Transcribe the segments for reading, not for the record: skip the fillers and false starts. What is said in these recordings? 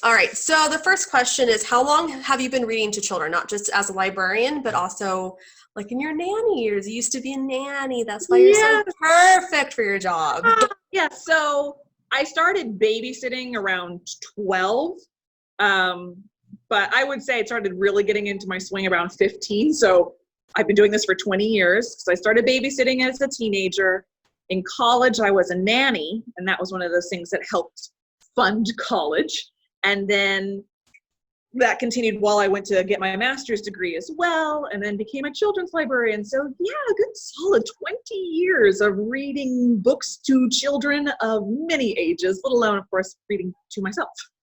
All right. So the first question is, how long have you been reading to children? Not just as a librarian, but also like in your nanny years. You used to be a nanny. That's why you're so perfect for your job. Yeah. So I started babysitting around 12. But I would say it started really getting into my swing around 15. So I've been doing this for 20 years. So I started babysitting as a teenager. In college, I was a nanny, and that was one of those things that helped fund college. And then that continued while I went to get my master's degree as well, and then became a children's librarian. So yeah, a good solid 20 years of reading books to children of many ages, let alone, of course, reading to myself.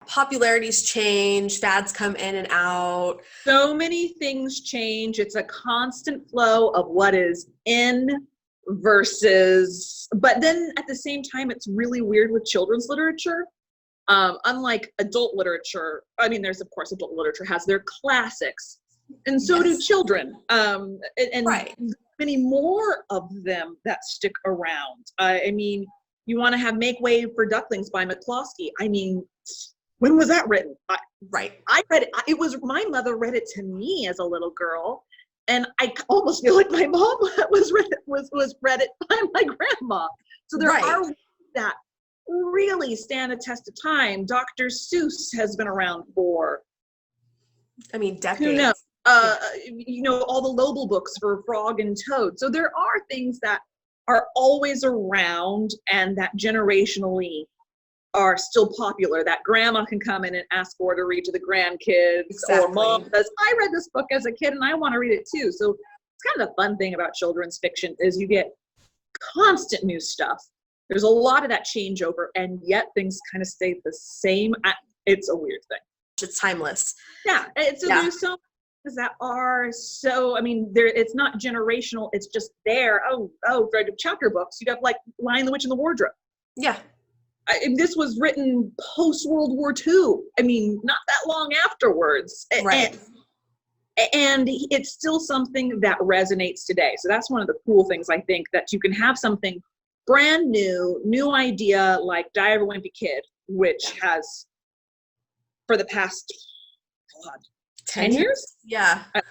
Popularities change, fads come in and out. So many things change. It's a constant flow of what is in versus, but then at the same time, it's really weird with children's literature. Unlike adult literature, I mean, there's, of course, adult literature has their classics, and so do children. And right. Many more of them that stick around. I mean, you want to have Make Way for Ducklings by McCloskey. I mean, when was that written? I read it. It was, my mother read it to me as a little girl, and I almost feel like my mom was read it by my grandma. So there are that really stand the test of time. Dr. Seuss has been around for, I mean, decades. Who knows? You know, all the Lobel books for Frog and Toad. So there are things that are always around and that generationally are still popular, that grandma can come in and ask for to read to the grandkids, or mom says, I read this book as a kid and I want to read it too. So it's kind of the fun thing about children's fiction is you get constant new stuff. There's a lot of that changeover, and yet things kind of stay the same. It's a weird thing. It's timeless. Yeah. There's so things that are so, I mean, it's not generational. It's just there. Oh, chapter books. You have like Lion, the Witch, and the Wardrobe. Yeah. This was written post-World War II. I mean, not that long afterwards. Right. And it's still something that resonates today. So that's one of the cool things, I think, that you can have something brand new idea like Die of a Wimpy Kid, which has, for the past, 10 years? Yeah. 10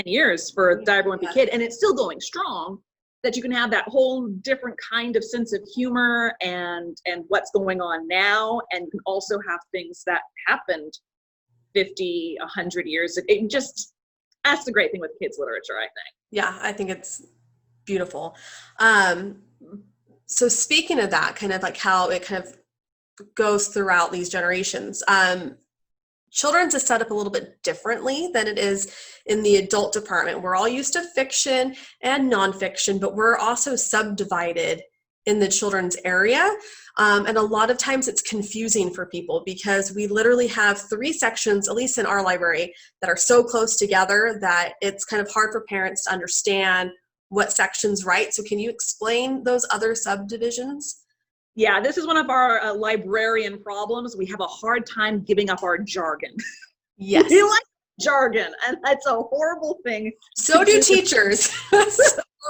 years for Die of a Wimpy Kid, and it's still going strong. That you can have that whole different kind of sense of humor and what's going on now, and you can also have things that happened 50, 100 years. It just, that's the great thing with kids literature, I think. Yeah, I think it's beautiful. So speaking of that, kind of like how it kind of goes throughout these generations, children's is set up a little bit differently than it is in the adult department. We're all used to fiction and nonfiction, but we're also subdivided in the children's area. And a lot of times it's confusing for people because we literally have 3 sections, at least in our library, that are so close together that it's kind of hard for parents to understand what section's right. So can you explain those other subdivisions? Yeah, this is one of our librarian problems. We have a hard time giving up our jargon. Yes. We like jargon, and that's a horrible thing. So do teachers. We're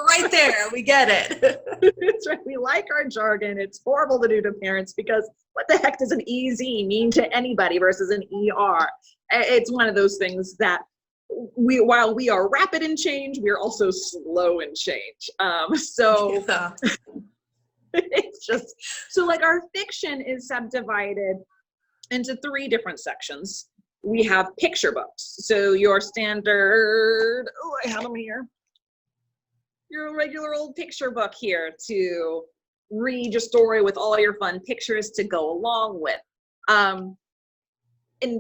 right there. We get it. That's right. We like our jargon. It's horrible to do to parents because what the heck does an EZ mean to anybody versus an ER? It's one of those things that while we are rapid in change, we are also slow in change. Yeah. It's just, so like our fiction is subdivided into 3 different sections. We have picture books. So your standard, I have them here. Your regular old picture book here to read your story with all your fun pictures to go along with. And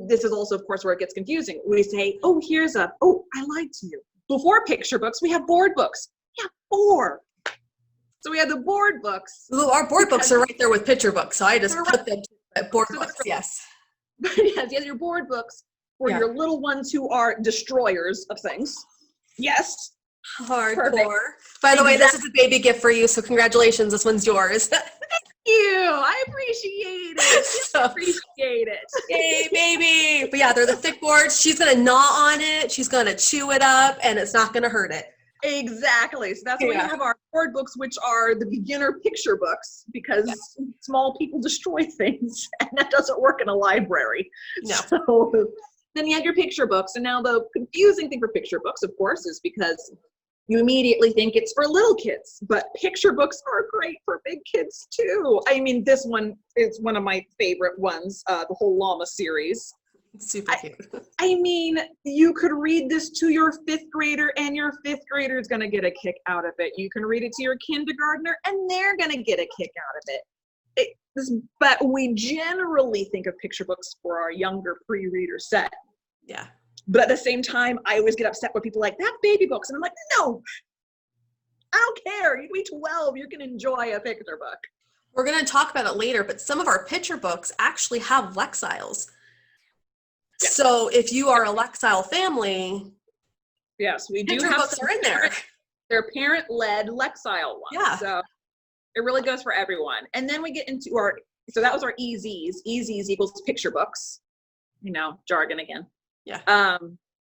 this is also, of course, where it gets confusing. We say, I lied to you. Before picture books, we have board books. Yeah, 4. So we have the board books. Our board books are right there with picture books. So I just put them at board books, yes. Yes, your board books for your little ones who are destroyers of things. Yes. Hardcore. Perfect. By the way, this is a baby gift for you, so congratulations. This one's yours. Thank you. I appreciate it. Appreciate it. Yay, baby. But yeah, they're the thick boards. She's going to gnaw on it. She's going to chew it up, and it's not going to hurt it. Exactly. So that's why we Yeah. have our board books, which are the beginner picture books, because small people destroy things, and that doesn't work in a library. No. So then you have your picture books, and now the confusing thing for picture books, of course, is because you immediately think it's for little kids, but picture books are great for big kids too. I mean, this one is one of my favorite ones, the whole llama series. It's super cute. I mean, you could read this to your 5th grader, and your 5th grader is going to get a kick out of it. You can read it to your kindergartner, and they're going to get a kick out of it. But we generally think of picture books for our younger pre-reader set. Yeah. But at the same time, I always get upset when people are like, that's baby books. And I'm like, no, I don't care. You can be 12. You can enjoy a picture book. We're going to talk about it later, but some of our picture books actually have Lexiles. Yeah. So if you are a Lexile family, yes, we do picture have books are in there. They're parent-led Lexile ones. Yeah. So it really goes for everyone. And then we get into so that was our EZs. EZs equals picture books. You know, jargon again. Yeah.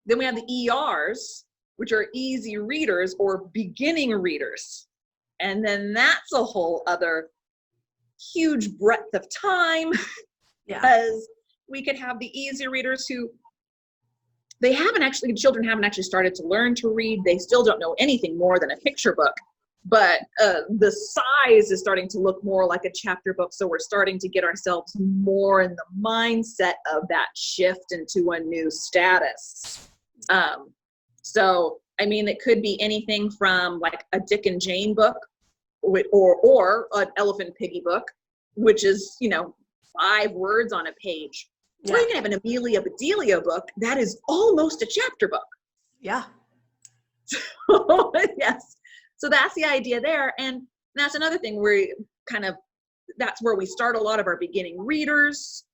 Then we have the ERs, which are easy readers or beginning readers. And then that's a whole other huge breadth of time. Yeah. Because we could have the easy readers who children haven't actually started to learn to read. They still don't know anything more than a picture book, but the size is starting to look more like a chapter book. So we're starting to get ourselves more in the mindset of that shift into a new status. So, I mean, it could be anything from like a Dick and Jane book or an Elephant Piggy book, which is, 5 words on a page. Yeah. Or you can have an Amelia Bedelia book that is almost a chapter book. Yeah. Yes. So that's the idea there. And that's another thing where that's where we start a lot of our beginning readers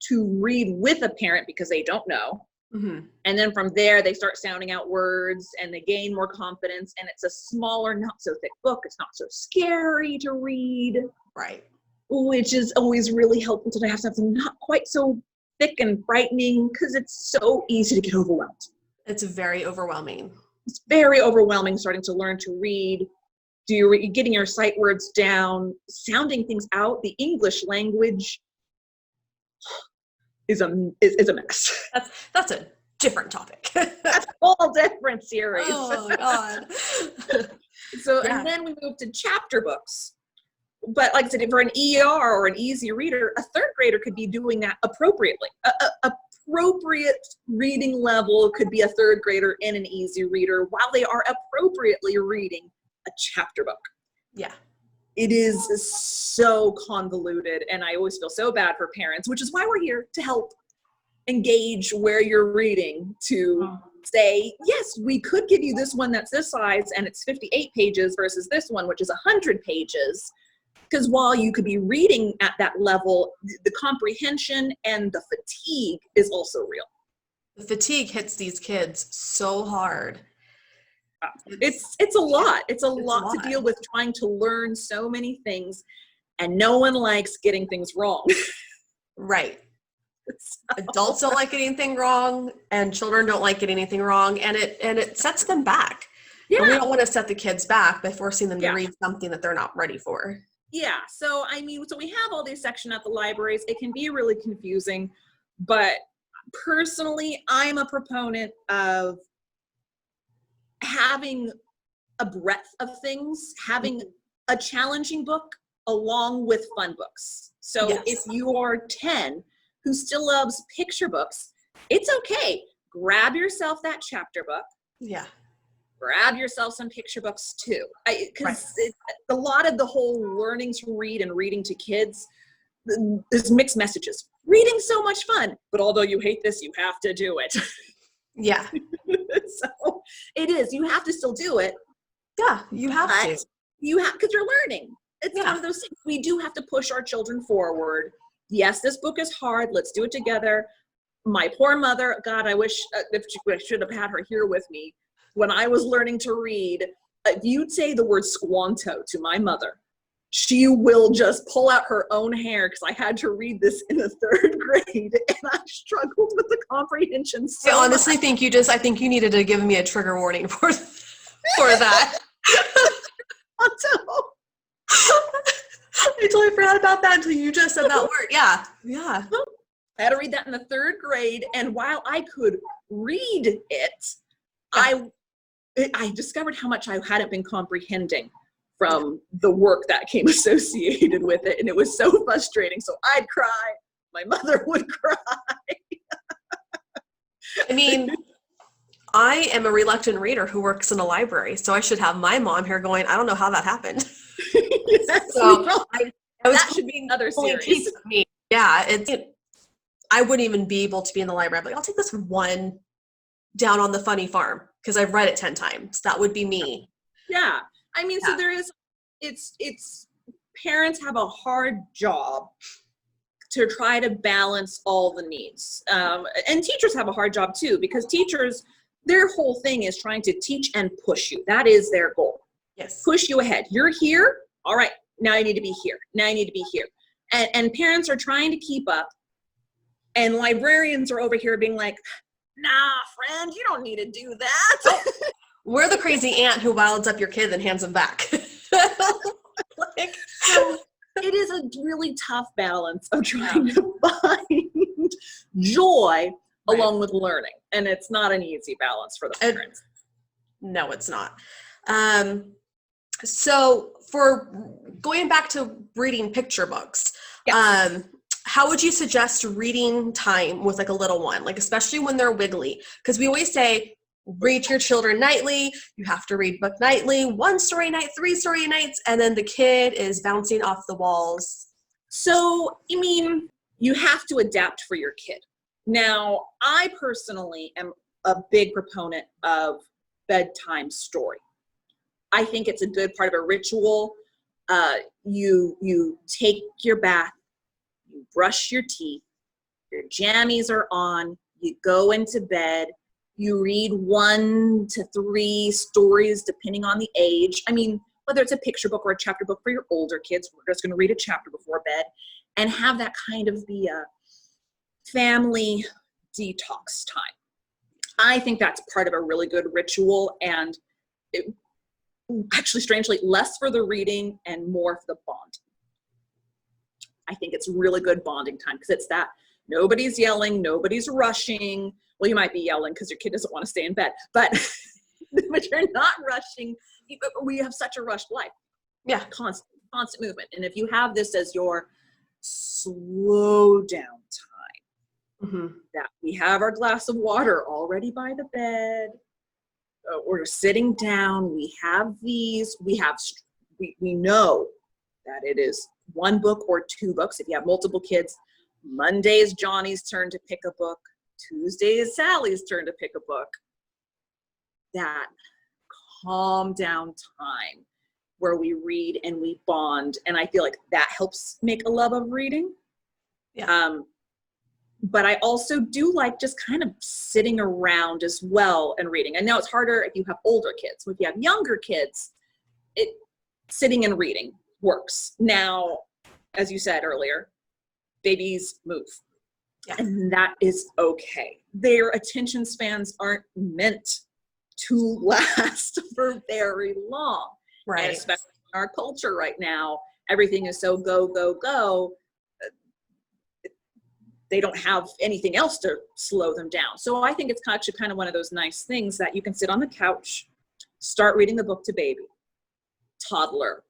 to read with a parent because they don't know. Mm-hmm. And then from there, they start sounding out words and they gain more confidence. And it's a smaller, not so thick book. It's not so scary to read. Right. Which is always really helpful to have something not quite so thick and frightening because it's so easy to get overwhelmed. It's very overwhelming. It's very overwhelming starting to learn to read. Getting your sight words down, sounding things out. The English language is a mess. That's a different topic. That's a whole different series. Oh my God. So, yeah. And then we move to chapter books. But like I said, for an ER or an easy reader, a 3rd grader could be doing that appropriately. Appropriate reading level could be a 3rd grader and an easy reader while they are appropriately reading a chapter book. Yeah. It is so convoluted, and I always feel so bad for parents, which is why we're here to help engage where you're reading to say, yes, we could give you this one that's this size and it's 58 pages versus this one, which is 100 pages. Because while you could be reading at that level, the comprehension and the fatigue is also real. The fatigue hits these kids so hard. It's a lot. It's a lot to deal with trying to learn so many things, and no one likes getting things wrong. Right. Adults don't like getting anything wrong, and children don't like getting anything wrong, and it sets them back. Yeah. And we don't want to set the kids back by forcing them to read something that they're not ready for. Yeah, so I mean, so we have all these sections at the libraries. It can be really confusing, but personally, I'm a proponent of having a breadth of things, having a challenging book along with fun books. So if you are 10 who still loves picture books, it's okay. Grab yourself that chapter book. Yeah. Grab yourself some picture books too. Because a lot of the whole learning to read and reading to kids, there's mixed messages. Reading's so much fun, but although you hate this, you have to do it. Yeah. So it is. You have to still do it. Yeah, you have to. You have, because you're learning. It's one of those things. We do have to push our children forward. Yes, this book is hard. Let's do it together. My poor mother, God, I wish I should have had her here with me. When I was learning to read, if you'd say the word squanto to my mother, she will just pull out her own hair because I had to read this in the 3rd grade and I struggled with the comprehension so I honestly much. think I think you needed to give me a trigger warning for for that. I totally forgot about that until you just said that word. Yeah. Yeah. I had to read that in the 3rd grade, and while I could read it, I discovered how much I hadn't been comprehending from the work that came associated with it, and it was so frustrating. So I'd cry, my mother would cry. I mean, I am a reluctant reader who works in a library, so I should have my mom here going, I don't know how that happened. Yes, So that should be another series. Yeah, I wouldn't even be able to be in the library. I'm like, I'll take this one down on the funny farm because I've read it 10 times. That would be me. Yeah. I mean, so there is, it's parents have a hard job to try to balance all the needs. And teachers have a hard job too, because teachers, their whole thing is trying to teach and push you. That is their goal. Yes. Push you ahead. You're here. All right. Now you need to be here. Now you need to be here. And parents are trying to keep up. And librarians are over here being like, nah, friend, you don't need to do that. We're the crazy aunt who wilds up your kid and hands them back. So it is a really tough balance of trying to find joy along with learning. And it's not an easy balance for the parents. No, it's not. So for going back to reading picture books, yes. How would you suggest reading time with like a little one, like especially when they're wiggly? Because we always say, read to your children nightly. You have to read book nightly, 1 story a night, 3 story nights, and then the kid is bouncing off the walls. So, I mean, you have to adapt for your kid. Now, I personally am a big proponent of bedtime story. I think it's a good part of a ritual. You take your bath, you brush your teeth, your jammies are on, you go into bed, you read 1 to 3 stories depending on the age. I mean, whether it's a picture book or a chapter book for your older kids, we're just going to read a chapter before bed and have that kind of be a family detox time. I think that's part of a really good ritual, and it, actually, strangely, less for the reading and more for the bond. I think it's really good bonding time because it's that nobody's yelling, nobody's rushing. Well, you might be yelling because your kid doesn't want to stay in bed, but you're not rushing. We have such a rushed life. Yeah. Constant movement. And if you have this as your slow down time, that we have our glass of water already by the bed, we're sitting down, we have these, we know that it is 1 book or 2 books. If you have multiple kids, Monday is Johnny's turn to pick a book. Tuesday is Sally's turn to pick a book. That calm down time where we read and we bond. And I feel like that helps make a love of reading. Yeah. But I also do like just kind of sitting around as well and reading. I know it's harder if you have older kids. If you have younger kids, sitting and reading works. Now, as you said earlier, babies move. Yeah. And that is okay. Their attention spans aren't meant to last for very long. Right. And especially in our culture right now, everything is so go, go, go. They don't have anything else to slow them down. So I think it's actually kind of one of those nice things that you can sit on the couch, start reading the book to baby, toddler,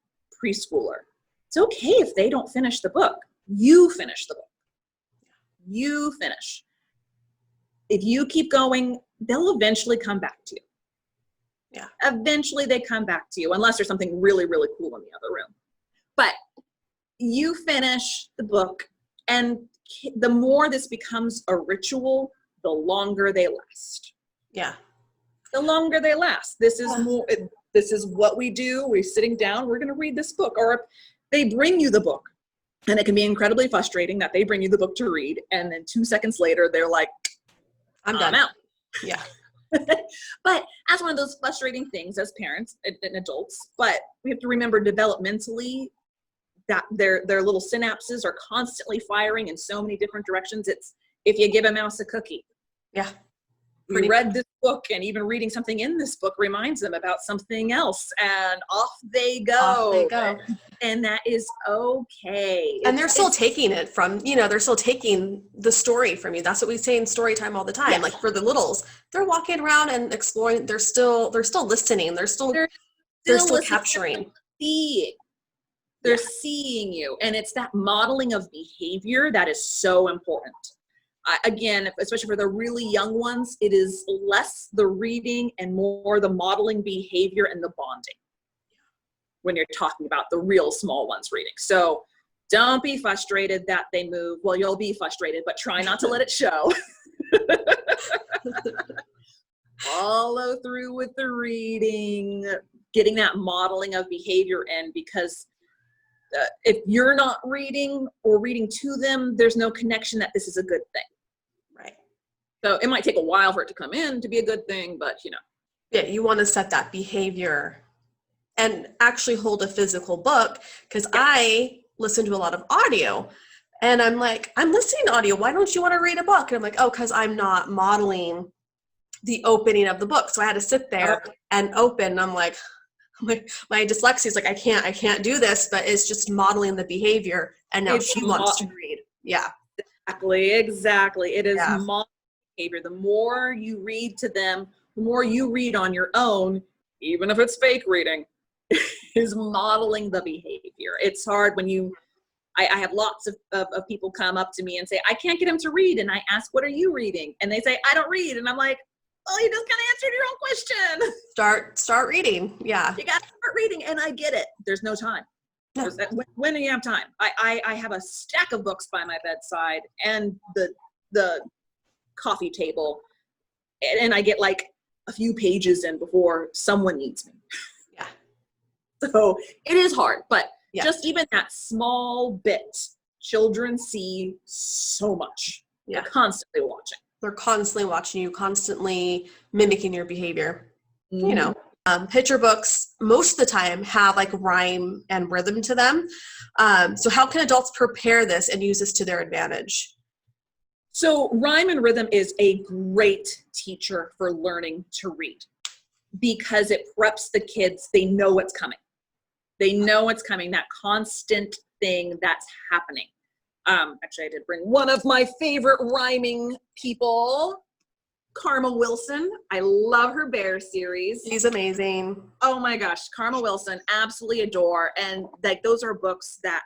preschooler. It's okay if they don't finish the book. You finish the book. You finish. If you keep going, they'll eventually come back to you. Yeah. Eventually they come back to you, unless there's something really, really cool in the other room. But you finish the book, and the more this becomes a ritual, the longer they last. Yeah. The longer they last. This is more. This is what we do. We're sitting down. We're going to read this book. Or if they bring you the book, and it can be incredibly frustrating that they bring you the book to read, and then 2 seconds later they're like, I'm done. out. Yeah. But as one of those frustrating things as parents and adults, but we have to remember developmentally that their little synapses are constantly firing in so many different directions. It's if you give a mouse a cookie. Yeah. You read this book, and even reading something in this book reminds them about something else, and off they go. Off they go. And that is okay. And they're still taking it from, they're still taking the story from you. That's what we say in story time all the time. Yes. Like for the littles, they're walking around and exploring. They're still listening. They're still capturing. They're seeing you. And it's that modeling of behavior that is so important. Again, especially for the really young ones, it is less the reading and more the modeling behavior and the bonding when you're talking about the real small ones reading. So don't be frustrated that they move. Well, you'll be frustrated, but try not to let it show. Follow through with the reading, getting that modeling of behavior in, because if you're not reading or reading to them, there's no connection that this is a good thing. Right. So it might take a while for it to come in to be a good thing, but Yeah, you want to set that behavior and actually hold a physical book, because I listen to a lot of audio and I'm like, I'm listening to audio. Why don't you want to read a book? And I'm like, oh, because I'm not modeling the opening of the book. So I had to sit there and open. And I'm like, my dyslexia is like, I can't do this, but it's just modeling the behavior. And now she wants to read. Yeah. Exactly. It is modeling behavior. The more you read to them, the more you read on your own, even if it's fake reading, is modeling the behavior. It's hard when I have lots of people come up to me and say, I can't get him to read. And I ask, what are you reading? And they say, I don't read. And I'm like, oh, you just kind of answered your own question. Start reading. Yeah. You got to start reading. And I get it. There's no time. No. When do you have time? I have a stack of books by my bedside and the coffee table. And I get like a few pages in before someone needs me. Yeah. So it is hard, but just even that small bit, children see so much. Yeah. They're constantly watching. They're constantly watching you, constantly mimicking your behavior. Picture books most of the time have like rhyme and rhythm to them. So how can adults prepare this and use this to their advantage? So rhyme and rhythm is a great teacher for learning to read, because it preps the kids. They know what's coming. They know what's coming, that constant thing that's happening. Actually, I did bring one of my favorite rhyming people, Karma Wilson. I love her Bear series. She's amazing. Oh my gosh, Karma Wilson, absolutely adore. And like those are books that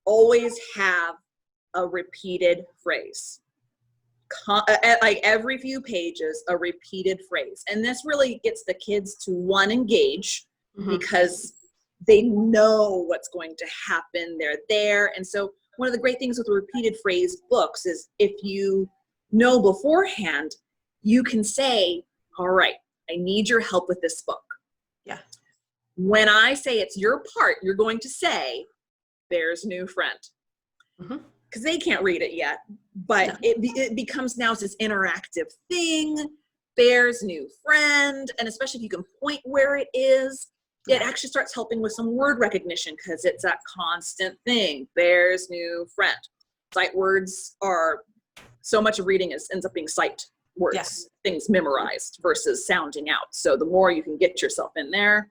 always have a repeated phrase. Like every few pages, a repeated phrase. And this really gets the kids to engage, because they know what's going to happen. They're there. And so one of the great things with repeated phrase books is if you know beforehand, you can say, all right, I need your help with this book. Yeah. When I say it's your part, you're going to say, Bear's new friend. Because they can't read it yet, but it becomes now this interactive thing, Bear's new friend. And especially if you can point where it is, it actually starts helping with some word recognition, because it's that constant thing, Bear's new friend. Sight words are, so much of reading ends up being sight words, things memorized versus sounding out. So the more you can get yourself in there,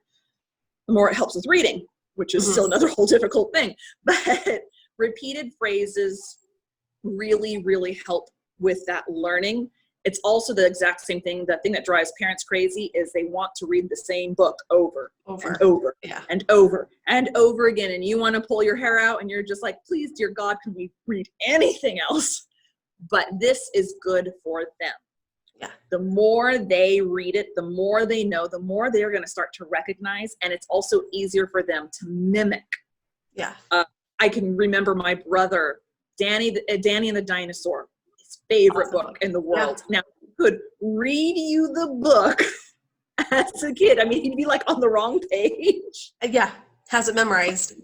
the more it helps with reading, which is still another whole difficult thing. But repeated phrases really, really help with that learning. It's also the exact same thing. The thing that drives parents crazy is they want to read the same book over and over and over and over again. And you want to pull your hair out and you're just like, please, dear God, can we read anything else? But this is good for them. Yeah. The more they read it, the more they know, the more they're going to start to recognize. And it's also easier for them to mimic. Yeah. I can remember my brother, Danny and the Dinosaur, his favorite book in the world. Now, he could read you the book as a kid. I mean, he'd be like on the wrong page. Yeah, has it memorized.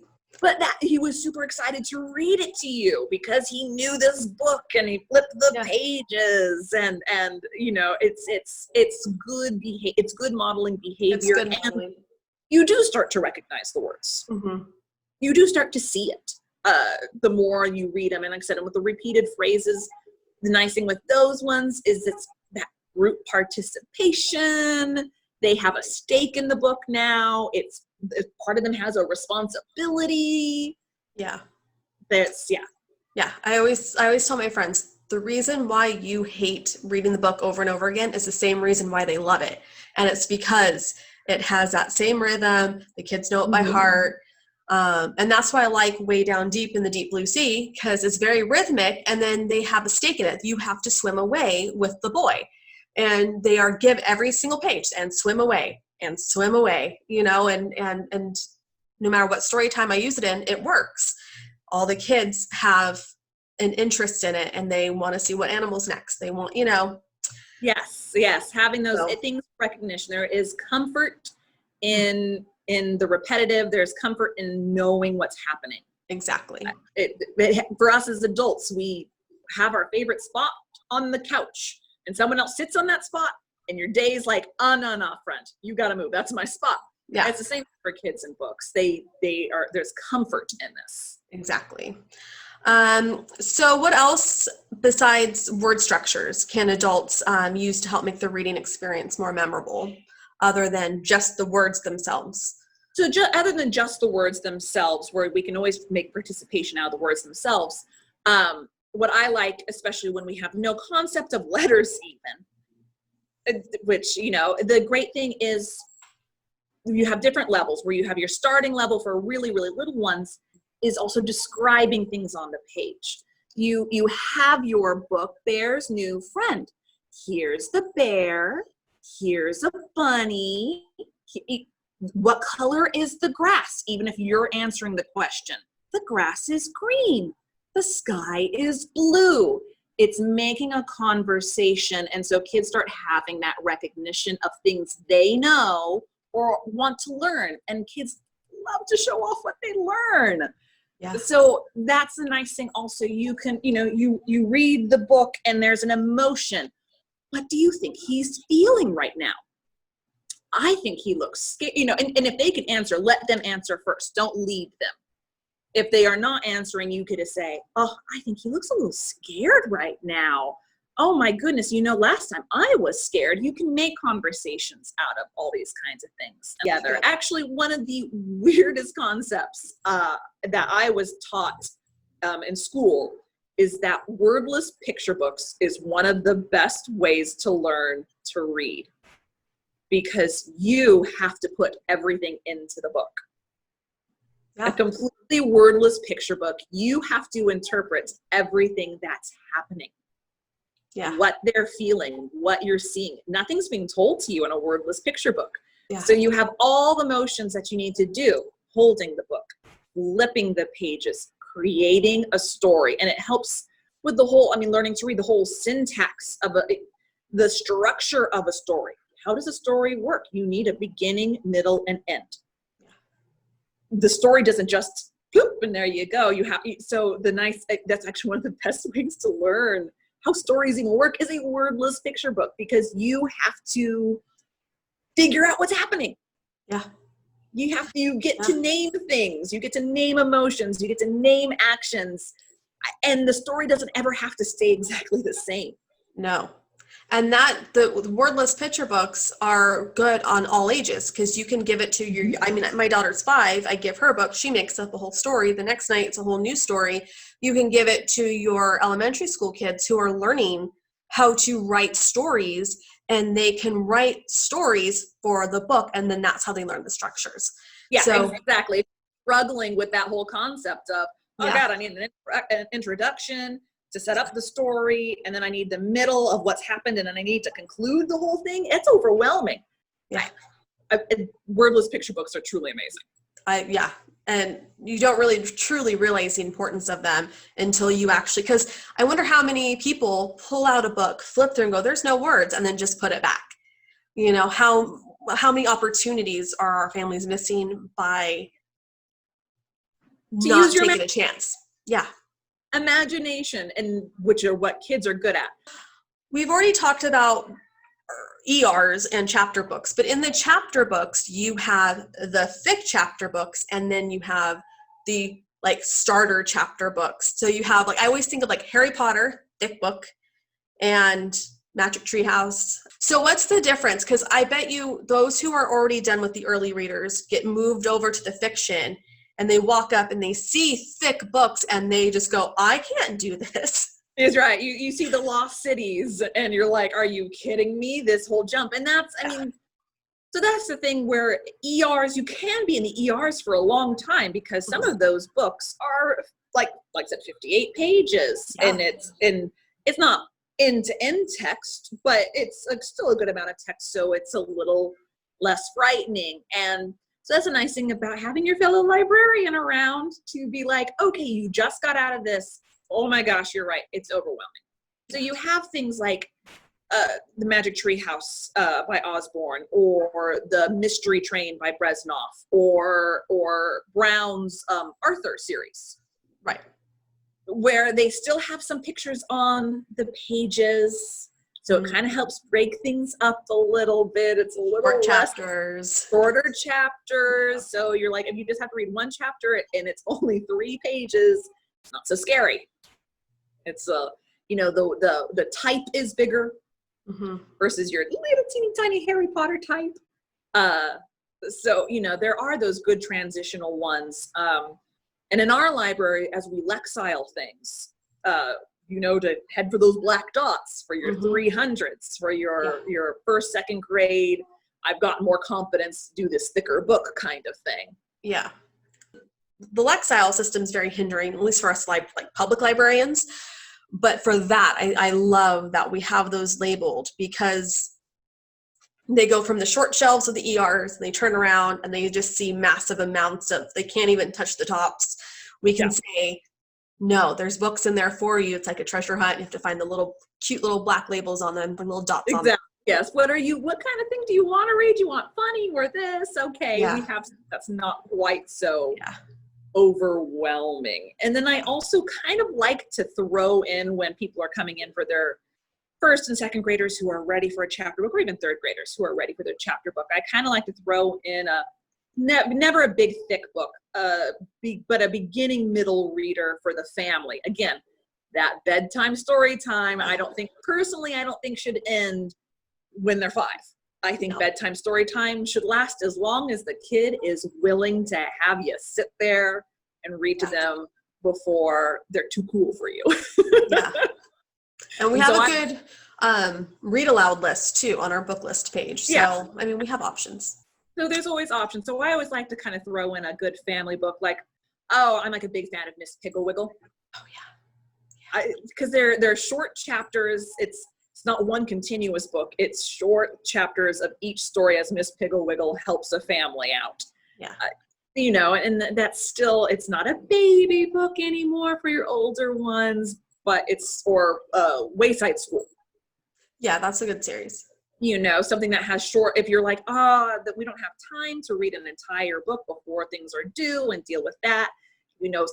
But that he was super excited to read it to you because he knew this book and he flipped the pages and you know it's good it's good modeling behavior. It's good modeling. And you do start to recognize the words. Mm-hmm. You do start to see it the more you read them. And like I said, with the repeated phrases, the nice thing with those ones is it's that group participation. They have a stake in the book now. It's part of them has a responsibility. Yeah. Yeah. I always tell my friends, the reason why you hate reading the book over and over again is the same reason why they love it. And it's because it has that same rhythm. The kids know it by heart. And that's why I like Way Down Deep in the Deep Blue Sea, because it's very rhythmic, and then they have a stake in it. You have to swim away with the boy, and they are give every single page and swim away, and no matter what story time I use it in, it works. All the kids have an interest in it, and they want to see what animal's next. They want, Yes. Having those things, recognition. There is comfort in the repetitive. There's comfort in knowing what's happening. Exactly. For us as adults, we have our favorite spot on the couch, and someone else sits on that spot, and your day is like, no, friend, you got to move. That's my spot. Yeah. It's the same for kids and books. There's comfort in this. Exactly. So what else besides word structures can adults use to help make the reading experience more memorable, other than just the words themselves? So other than just the words themselves, where we can always make participation out of the words themselves, what I like, especially when we have no concept of letters even, which, the great thing is you have different levels, where you have your starting level for really, really little ones, is also describing things on the page. You have your book bear's new friend. Here's the bear. Here's a bunny. What color is the grass? Even if you're answering the question, the grass is green. The sky is blue. It's making a conversation. And so kids start having that recognition of things they know or want to learn. And kids love to show off what they learn. Yeah. So that's the nice thing. Also, you can, you read the book and there's an emotion. What do you think he's feeling right now? I think he looks scared, and if they can answer, let them answer first. Don't lead them. If they are not answering, you could just say, oh, I think he looks a little scared right now. Oh my goodness, last time I was scared. You can make conversations out of all these kinds of things together. Actually, one of the weirdest concepts that I was taught in school is that wordless picture books is one of the best ways to learn to read, because you have to put everything into the book. Yeah. A completely wordless picture book, you have to interpret everything that's happening. Yeah. What they're feeling, what you're seeing. Nothing's being told to you in a wordless picture book. Yeah. So you have all the motions that you need to do, holding the book, flipping the pages, creating a story. And it helps with the whole, learning to read, the whole syntax of the structure of a story. How does a story work? You need a beginning, middle, and end. The story doesn't just poop and there you go. That's actually one of the best ways to learn how stories even work is a wordless picture book, because you have to figure out what's happening. Yeah. You get to name things, you get to name emotions, you get to name actions, and the story doesn't ever have to stay exactly the same. No. And the wordless picture books are good on all ages, because you can give it to my daughter's 5, I give her a book, she makes up a whole story. The next night it's a whole new story. You can give it to your elementary school kids who are learning how to write stories, and they can write stories for the book, and then that's how they learn the structures. Yeah, so, exactly. Struggling with that whole concept of, God, I need an introduction to set up the story, and then I need the middle of what's happened, and then I need to conclude the whole thing. It's overwhelming. Yeah. Wordless picture books are truly amazing. And you don't really truly realize the importance of them until you actually, because I wonder how many people pull out a book, flip through and go, there's no words, and then just put it back. How many opportunities are our families missing by not taking a chance? Yeah. Imagination, and which are what kids are good at. We've already talked about ERs and chapter books, but in the chapter books you have the thick chapter books, and then you have the starter chapter books. So you have I always think of Harry Potter thick book, and Magic Tree House. So what's the difference? Because I bet you those who are already done with the early readers get moved over to the fiction, and they walk up and they see thick books and they just go, I can't do this. Is right. You see the lost cities and you're like, are you kidding me? This whole jump. And that's, I mean, so that's the thing where ERs, you can be in the ERs for a long time because some of those books are like I said, 58 pages, and it's not end-to-end text, but it's still a good amount of text, so it's a little less frightening. And so that's a nice thing about having your fellow librarian around to be like, okay, you just got out of this. Oh my gosh, you're right. It's overwhelming. So you have things like The Magic Tree House by Osborne, or The Mystery Train by Bresnoff, or Brown's Arthur series. Right. Where they still have some pictures on the pages. So it kind of helps break things up a little bit. It's a little shorter chapters. So you're like, if you just have to read one chapter and it's only 3 pages, it's not so scary. It's the type is bigger versus your little teeny tiny Harry Potter type. So there are those good transitional ones. And in our library, as we Lexile things, to head for those black dots for your 300s, for your first, second grade, I've got more confidence to do this thicker book kind of thing. Yeah. The Lexile system is very hindering, at least for us like public librarians. But for that, I love that we have those labeled, because they go from the short shelves of the ERs, and they turn around and they just see massive amounts of, they can't even touch the tops. We can say, no, there's books in there for you. It's like a treasure hunt. You have to find the cute little black labels on them, the little dots on them. Yes. What kind of thing do you want to read? You want funny or this? Okay. Yeah. We have, that's not quite so overwhelming. And then I also kind of like to throw in, when people are coming in for their first and second graders who are ready for a chapter book, or even third graders who are ready for their chapter book, I kind of like to throw in never a big thick book, but a beginning middle reader for the family. Again, that bedtime story time, I don't think should end when they're 5. I think bedtime story time should last as long as the kid is willing to have you sit there and read to them before they're too cool for you. And we have a good read aloud list too on our book list page. So, I mean, we have options. So there's always options. So I always like to kind of throw in a good family book, like, I'm like a big fan of Miss Piggle-Wiggle. Oh yeah. Because they're short chapters. It's not one continuous book. It's short chapters of each story as Miss Piggle-Wiggle helps a family out. Yeah. And that's still, it's not a baby book anymore for your older ones, but it's for Wayside School. Yeah, that's a good series. Something that has short, if you're like, that we don't have time to read an entire book before things are due and deal with that.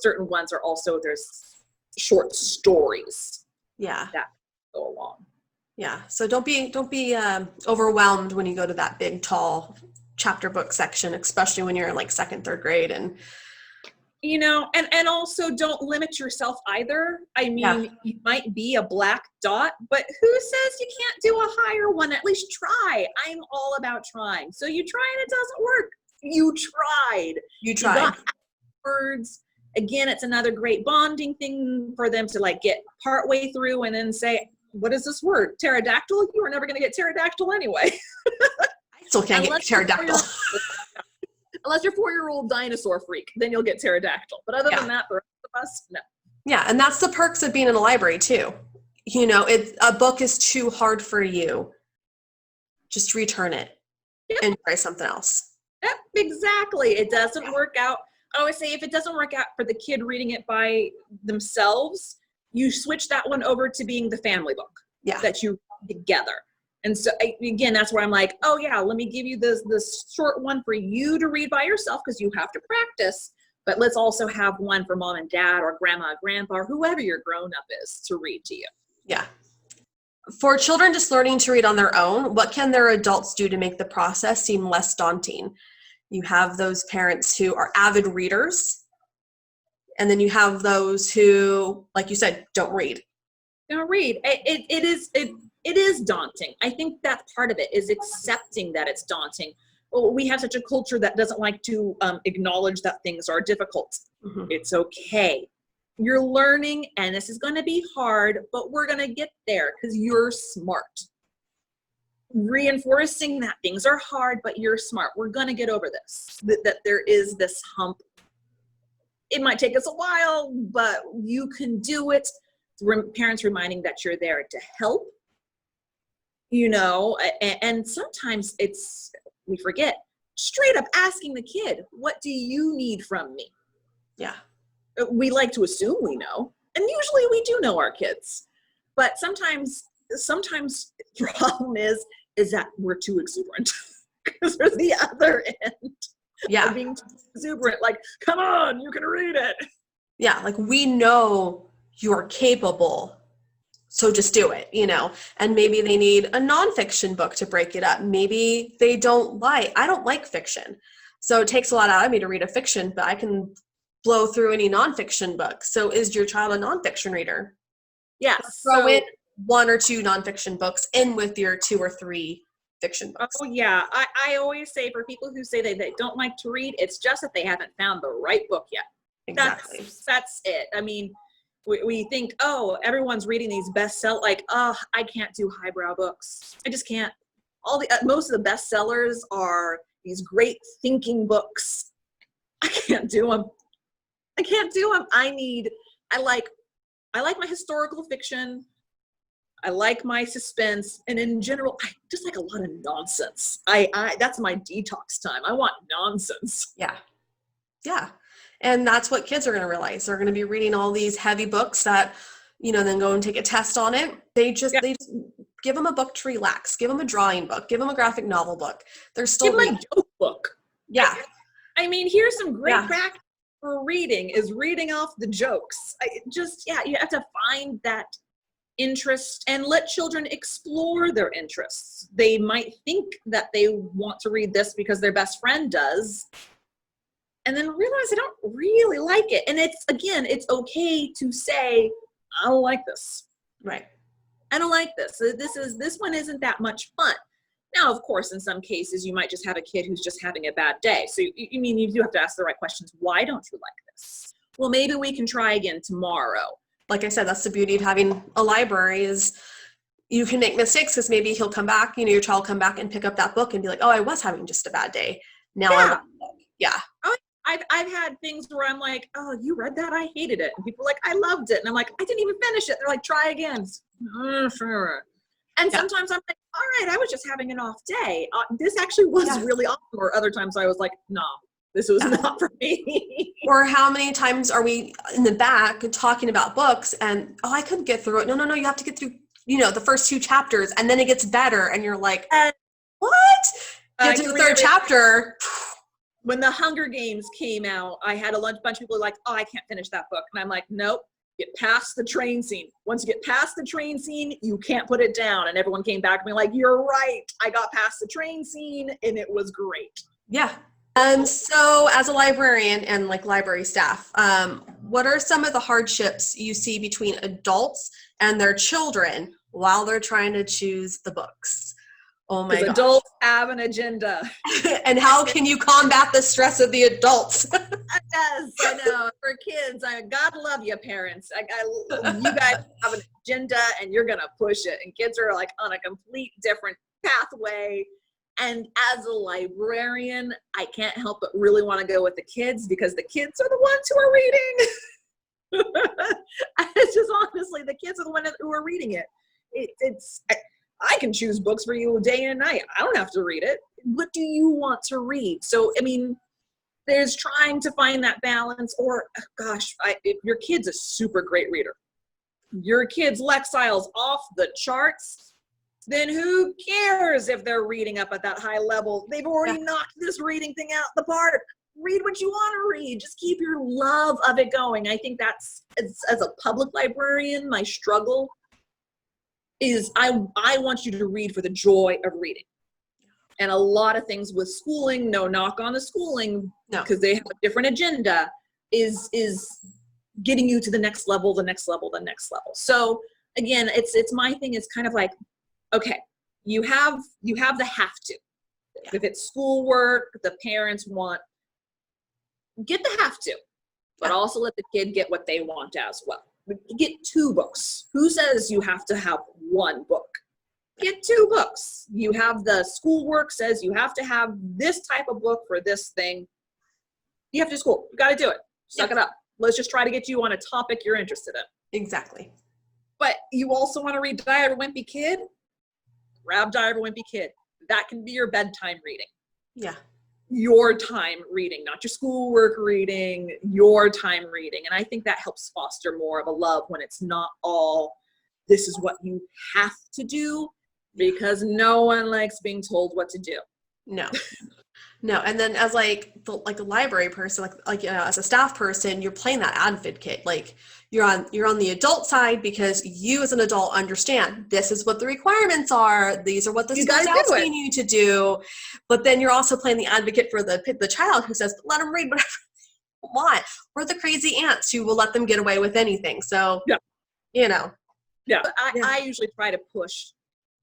Certain ones are also, there's short stories. Yeah. That go along. Yeah. So don't be overwhelmed when you go to that big, tall chapter book section, especially when you're in like second, third grade. And and also don't limit yourself either. I mean, you might be a black dot, but who says you can't do a higher one? At least try. I'm all about trying. So you try and it doesn't work. You tried. You got words. Again, it's another great bonding thing for them to like get partway through and then say, what is this word? Pterodactyl? You are never going to get pterodactyl anyway. I still can't get pterodactyl. Unless you're 4-year-old dinosaur freak, then you'll get pterodactyl. But other than that, the rest of us, no. Yeah, and that's the perks of being in a library too. A book is too hard for you. Just return it and try something else. Yep, exactly. It doesn't work out. I always say if it doesn't work out for the kid reading it by themselves, you switch that one over to being the family book that you read together. And so, again, that's where I'm like, let me give you this short one for you to read by yourself because you have to practice. But let's also have one for mom and dad or grandma, grandpa, or whoever your grown-up is to read to you. Yeah. For children just learning to read on their own, what can their adults do to make the process seem less daunting? You have those parents who are avid readers, and then you have those who, like you said, don't read. Don't read. it is daunting. I think that's part of it, is accepting that it's daunting. Well, we have such a culture that doesn't like to acknowledge that things are difficult. Mhm. It's okay. You're learning, and this is going to be hard, but we're going to get there because you're smart. Reinforcing that things are hard, but you're smart. We're going to get over this. That there is this hump. It might take us a while, but you can do it. Parents reminding that you're there to help, you know, and sometimes we forget, straight up asking the kid, what do you need from me? Yeah. We like to assume we know, and usually we do know our kids, but sometimes the problem is that we're too exuberant because we're the other end. Yeah. Of being too exuberant, like, come on, you can read it. Yeah, like we know you're capable, so just do it, you know. And maybe they need a nonfiction book to break it up. Maybe I don't like fiction, so it takes a lot out of me to read a fiction, but I can blow through any nonfiction book. So is your child a nonfiction reader? Yes. Throw in 1 or 2 nonfiction books in with your 2 or 3 fiction books. Oh yeah, I always say, for people who say they don't like to read, it's just that they haven't found the right book yet. Exactly. That's it. I mean, we think, oh, everyone's reading these bestsellers, like, oh, I can't do highbrow books. I just can't. Most of the bestsellers are these great thinking books. I can't do them. I like my historical fiction. I like my suspense, and in general, I just like a lot of nonsense. That's my detox time. I want nonsense. Yeah. Yeah. And that's what kids are going to realize. They're going to be reading all these heavy books that, you know, then go and take a test on it. They just give them a book to relax. Give them a drawing book. Give them a graphic novel book. They're still give them a joke book. Yeah. I mean, here's some great practice for reading, is reading off the jokes. You have to find that interest and let children explore their interests. They might think that they want to read this because their best friend does, and then realize they don't really like it. And it's okay to say, I don't like this. Right. I don't like this. This one isn't that much fun. Now, of course, in some cases, you might just have a kid who's just having a bad day. So you do have to ask the right questions. Why don't you like this? Well, maybe we can try again tomorrow. Like I said, that's the beauty of having a library, is you can make mistakes, because maybe he'll come back, you know, your child come back and pick up that book and be like, oh, I was having just a bad day. Now I want the book. Yeah. I've had things where I'm like, oh, you read that? I hated it. And people are like, I loved it. And I'm like, I didn't even finish it. They're like, try again. Sure. And sometimes I'm like, all right, I was just having an off day. This actually was really awesome. Or other times I was like, no, this was not for me. Or how many times are we in the back talking about books and, oh, I couldn't get through it. No, you have to get through, you know, the first 2 chapters, and then it gets better. And you're like, what? Get to the 3rd chapter. When the Hunger Games came out, I had a bunch of people like, oh, I can't finish that book. And I'm like, nope, get past the train scene. Once you get past the train scene, you can't put it down. And everyone came back to me like, you're right. I got past the train scene and it was great. Yeah. So as a librarian and like library staff, what are some of the hardships you see between adults and their children while they're trying to choose the books? Oh my gosh. Adults have an agenda. And how can you combat the stress of the adults? Yes, I know. For kids, God love you, parents. You guys have an agenda and you're going to push it. And kids are like on a complete different pathway. And as a librarian, I can't help but really want to go with the kids, because the kids are the ones who are reading. It's just honestly, the kids are the ones who are reading it. I can choose books for you day and night. I don't have to read it. What do you want to read? So, I mean, there's trying to find that balance. Or, gosh, if your kid's a super great reader, your kid's Lexile's off the charts, then who cares if they're reading up at that high level? They've already knocked this reading thing out the park. Read what you want to read. Just keep your love of it going. I think that's, as a public librarian, my struggle is I want you to read for the joy of reading. And a lot of things with schooling, no knock on the schooling, because they have a different agenda, is getting you to the next level, the next level, the next level. So again, it's my thing is kind of like, okay, you have the have to. Yeah. If it's schoolwork, the parents want, get the have to, but also let the kid get what they want as well. Get 2 books. Who says you have to have 1 book? Get 2 books. You have the schoolwork says you have to have this type of book for this thing. You have to do school. You got to do it. Suck it up. Let's just try to get you on a topic you're interested in. Exactly. But you also want to read Diary of a Wimpy Kid? Grab Diary of a Wimpy Kid. That can be your bedtime reading. Yeah. Your time reading, not your schoolwork reading, your time reading. And I think that helps foster more of a love when it's not all, this is what you have to do, because no one likes being told what to do. No. And then as like a library person, like you know, as a staff person, you're playing that advocate. Like you're on the adult side because you as an adult understand this is what the requirements are. These are what the school's asking you to do. But then you're also playing the advocate for the child who says, let them read whatever they want. Or the crazy aunts who will let them get away with anything. So, you know. Yeah. I usually try to push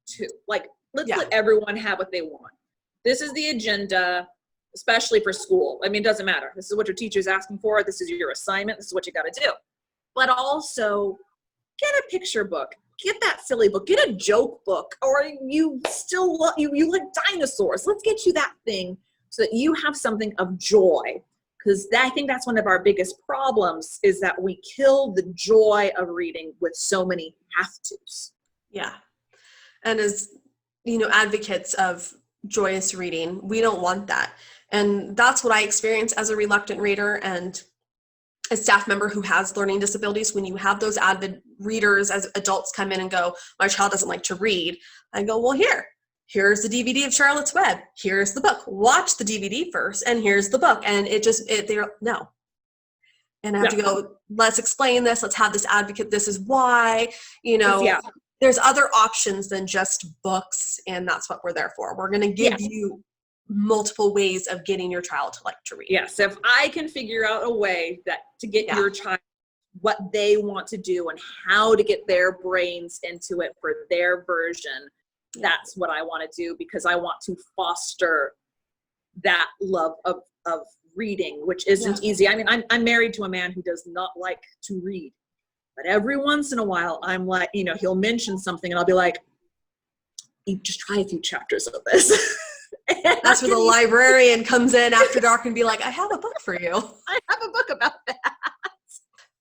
too. Like, let's let everyone have what they want. This is the agenda, especially for school. I mean, it doesn't matter. This is what your teacher's asking for. This is your assignment. This is what you got to do. But also, get a picture book. Get that silly book. Get a joke book. Or you still love, you like dinosaurs. Let's get you that thing so that you have something of joy. Because I think that's one of our biggest problems is that we kill the joy of reading with so many have-tos. Yeah. And as, you know, advocates of joyous reading, we don't want that. And that's what I experience as a reluctant reader and a staff member who has learning disabilities. When you have those avid readers as adults come in and go, my child doesn't like to read, I go, well, here's the DVD of Charlotte's Web. Here's the book. Watch the DVD first, and here's the book. And they're no. And I have to go, let's explain this. Let's have this advocate. This is why, you know, there's other options than just books, and that's what we're there for. We're going to give you multiple ways of getting your child to like to read. Yes, if I can figure out a way that to get your child what they want to do and how to get their brains into it for their version, that's what I want to do, because I want to foster that love of reading, which isn't easy. I mean, I'm married to a man who does not like to read. But every once in a while, I'm like, you know, he'll mention something and I'll be like, you just try a few chapters of this. That's where the librarian comes in after dark and be like, I have a book for you. I have a book about that.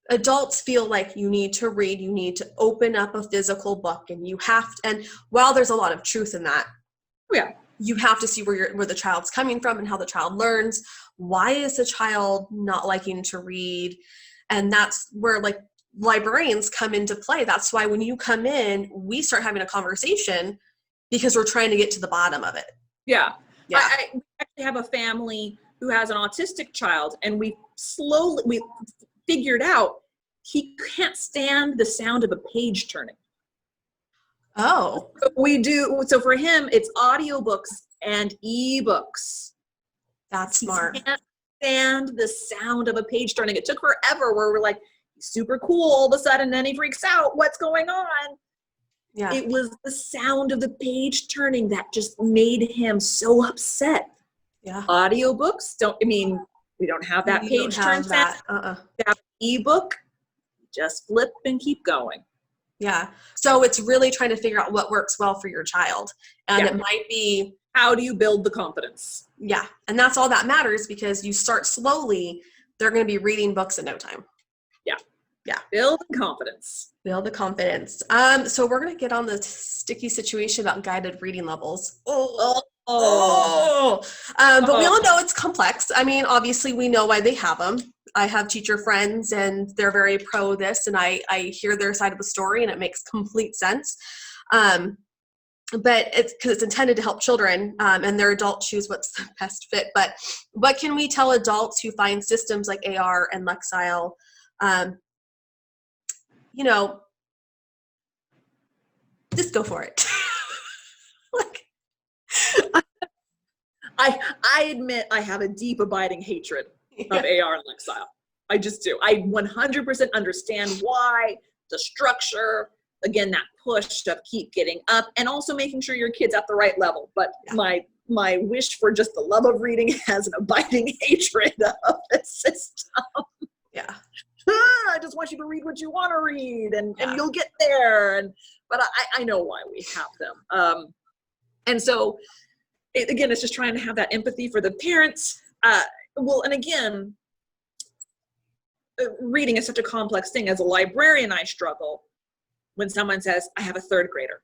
Adults feel like you need to read, you need to open up a physical book, and you have to, and while there's a lot of truth in that, you have to see where the child's coming from and how the child learns. Why is the child not liking to read? And that's where like librarians come into play. That's why when you come in, we start having a conversation because we're trying to get to the bottom of it. Yeah. I actually have a family who has an autistic child, and we figured out he can't stand the sound of a page turning. Oh. So for him, it's audiobooks and ebooks. That's smart. He can't stand the sound of a page turning. It took forever where we're like, super cool all of a sudden, then he freaks out. What's going on? Yeah. It was the sound of the page turning that just made him so upset. Yeah. Audiobooks we don't have that page turn sound. That ebook, just flip and keep going. Yeah. So it's really trying to figure out what works well for your child. And it might be, how do you build the confidence? Yeah. And that's all that matters, because you start slowly, they're going to be reading books in no time. Yeah. Build the confidence. Build the confidence. So we're going to get on the sticky situation about guided reading levels. But we all know it's complex. I mean, obviously we know why they have them. I have teacher friends and they're very pro this, and I hear their side of the story and it makes complete sense. But it's because it's intended to help children, and their adults choose what's the best fit. But what can we tell adults who find systems like AR and Lexile, just go for it. I admit I have a deep abiding hatred of AR and Lexile. I just do. I 100% understand why, the structure, again, that push of keep getting up and also making sure your kid's at the right level. But my wish for just the love of reading has an abiding hatred of the system. Yeah. I just want you to read what you want to read, and you'll get there. But I know why we have them. And so, again, it's just trying to have that empathy for the parents. Well, and again, reading is such a complex thing. As a librarian, I struggle when someone says, I have a third grader.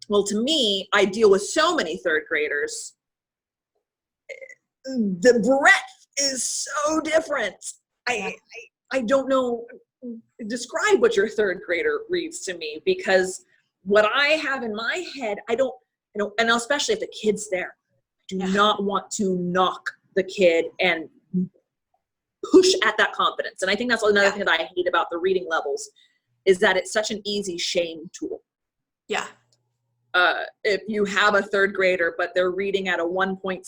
Well, to me, I deal with so many third graders. The breadth is so different. I don't know, describe what your third grader reads to me, because what I have in my head, I don't, and especially if the kid's there, I do not want to knock the kid and push at that confidence. And I think that's another thing that I hate about the reading levels, is that it's such an easy shame tool. Yeah. If you have a third grader, but they're reading at a 1.6,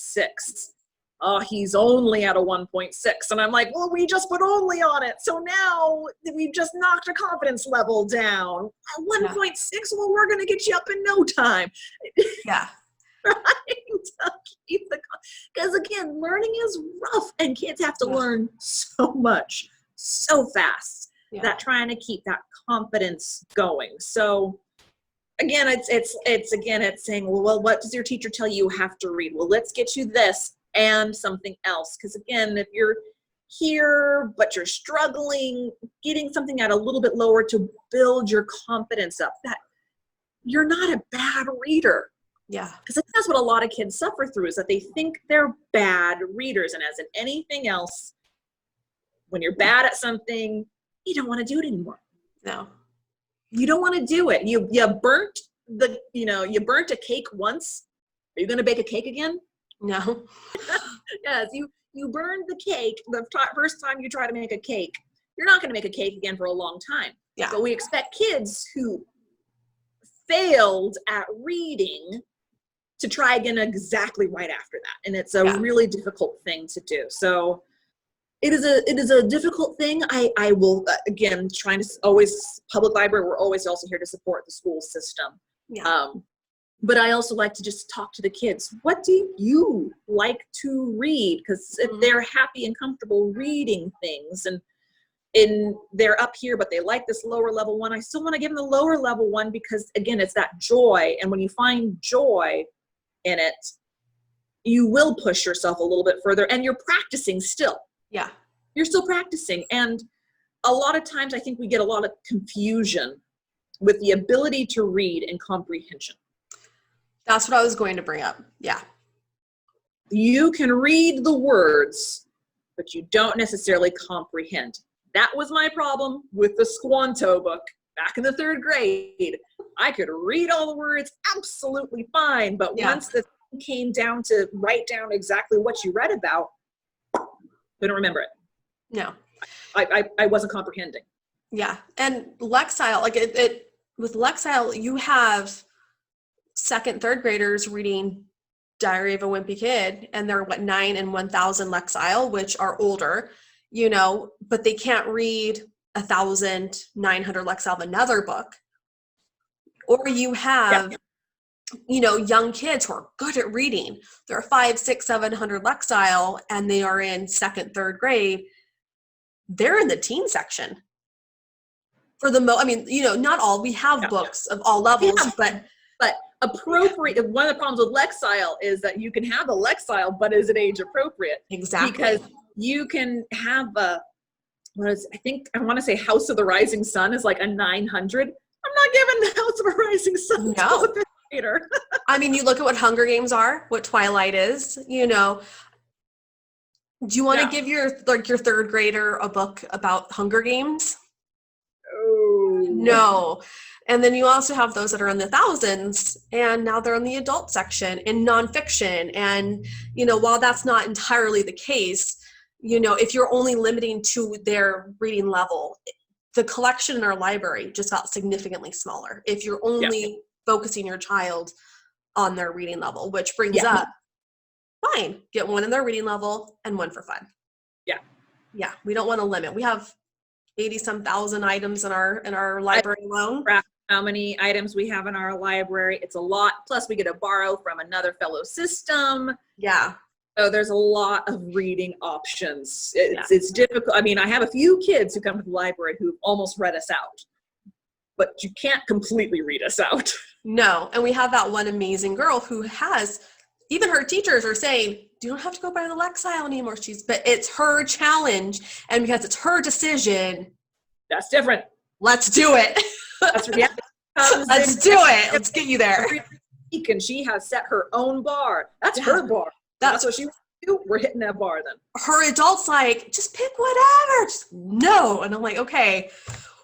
oh, he's only at a 1.6. And I'm like, well, we just put only on it. So now we've just knocked a confidence level down. 1.6, well, we're going to get you up in no time. Yeah. Because again, learning is rough, and kids have to learn so much, so fast, that trying to keep that confidence going. So again, it's saying, well, what does your teacher tell you have to read? Well, let's get you this and something else. Because again, if you're here, but you're struggling, getting something at a little bit lower to build your confidence up, that you're not a bad reader. Yeah. Because that's what a lot of kids suffer through, is that they think they're bad readers. And as in anything else, when you're bad at something, you don't want to do it anymore. No. You don't want to do it. You burnt a cake once. Are you going to bake a cake again? No. Yes, you burned the cake the first time you try to make a cake. You're not going to make a cake again for a long time. Yeah. But we expect kids who failed at reading to try again exactly right after that. And it's a really difficult thing to do. So it is a difficult thing. I will, again, trying to always, public library, we're always also here to support the school system. Yeah. But I also like to just talk to the kids. What do you like to read? Because if they're happy and comfortable reading things, and they're up here, but they like this lower level one, I still want to give them the lower level one, because again, it's that joy. And when you find joy in it, you will push yourself a little bit further, and you're practicing still. Yeah. You're still practicing. And a lot of times I think we get a lot of confusion with the ability to read and comprehension. That's what I was going to bring up. Yeah. You can read the words, but you don't necessarily comprehend. That was my problem with the Squanto book back in the 3rd grade. I could read all the words absolutely fine, but once the thing came down to write down exactly what you read about, couldn't remember it. No. I wasn't comprehending. Yeah. And Lexile, like it with Lexile, you have 2nd, 3rd graders reading Diary of a Wimpy Kid, and they're 9 and 1000 Lexile, which are older, but they can't read 1900 Lexile of another book. Or you have, young kids who are good at reading. They're 500, 600, 700 Lexile, and they are in 2nd, 3rd grade. They're in the teen section. For the not all. We have books of all levels, but appropriate. One of the problems with Lexile is that you can have a Lexile, but is it age appropriate? Exactly. Because you can have I want to say House of the Rising Sun is like a 900. I'm not giving the House of a Rising Sun to a 5th grader. I mean, you look at what Hunger Games are, what Twilight is, Do you want to give your 3rd grader a book about Hunger Games? Oh. No. And then you also have those that are in the thousands, and now they're in the adult section in nonfiction. And, while that's not entirely the case, if you're only limiting to their reading level, the collection in our library just got significantly smaller. If you're only focusing your child on their reading level, which brings up, fine, get one in their reading level and one for fun. Yeah. Yeah. We don't want to limit. We have 80-some thousand items in our library alone. how many items we have in our library. It's a lot. Plus, we get to borrow from another fellow system. Yeah. So there's a lot of reading options. It's difficult. I mean, I have a few kids who come to the library who've almost read us out, but you can't completely read us out. No. And we have that one amazing girl who has, even her teachers are saying, you don't have to go by the Lexile anymore. But it's her challenge. And because it's her decision. That's different. Let's do it. That's reality. Let's do it. Let's get you there. And she has set her own bar. That's her bar. That's what she wants to do. We're hitting that bar then. Her adults like, just pick whatever. Just no. And I'm like, okay.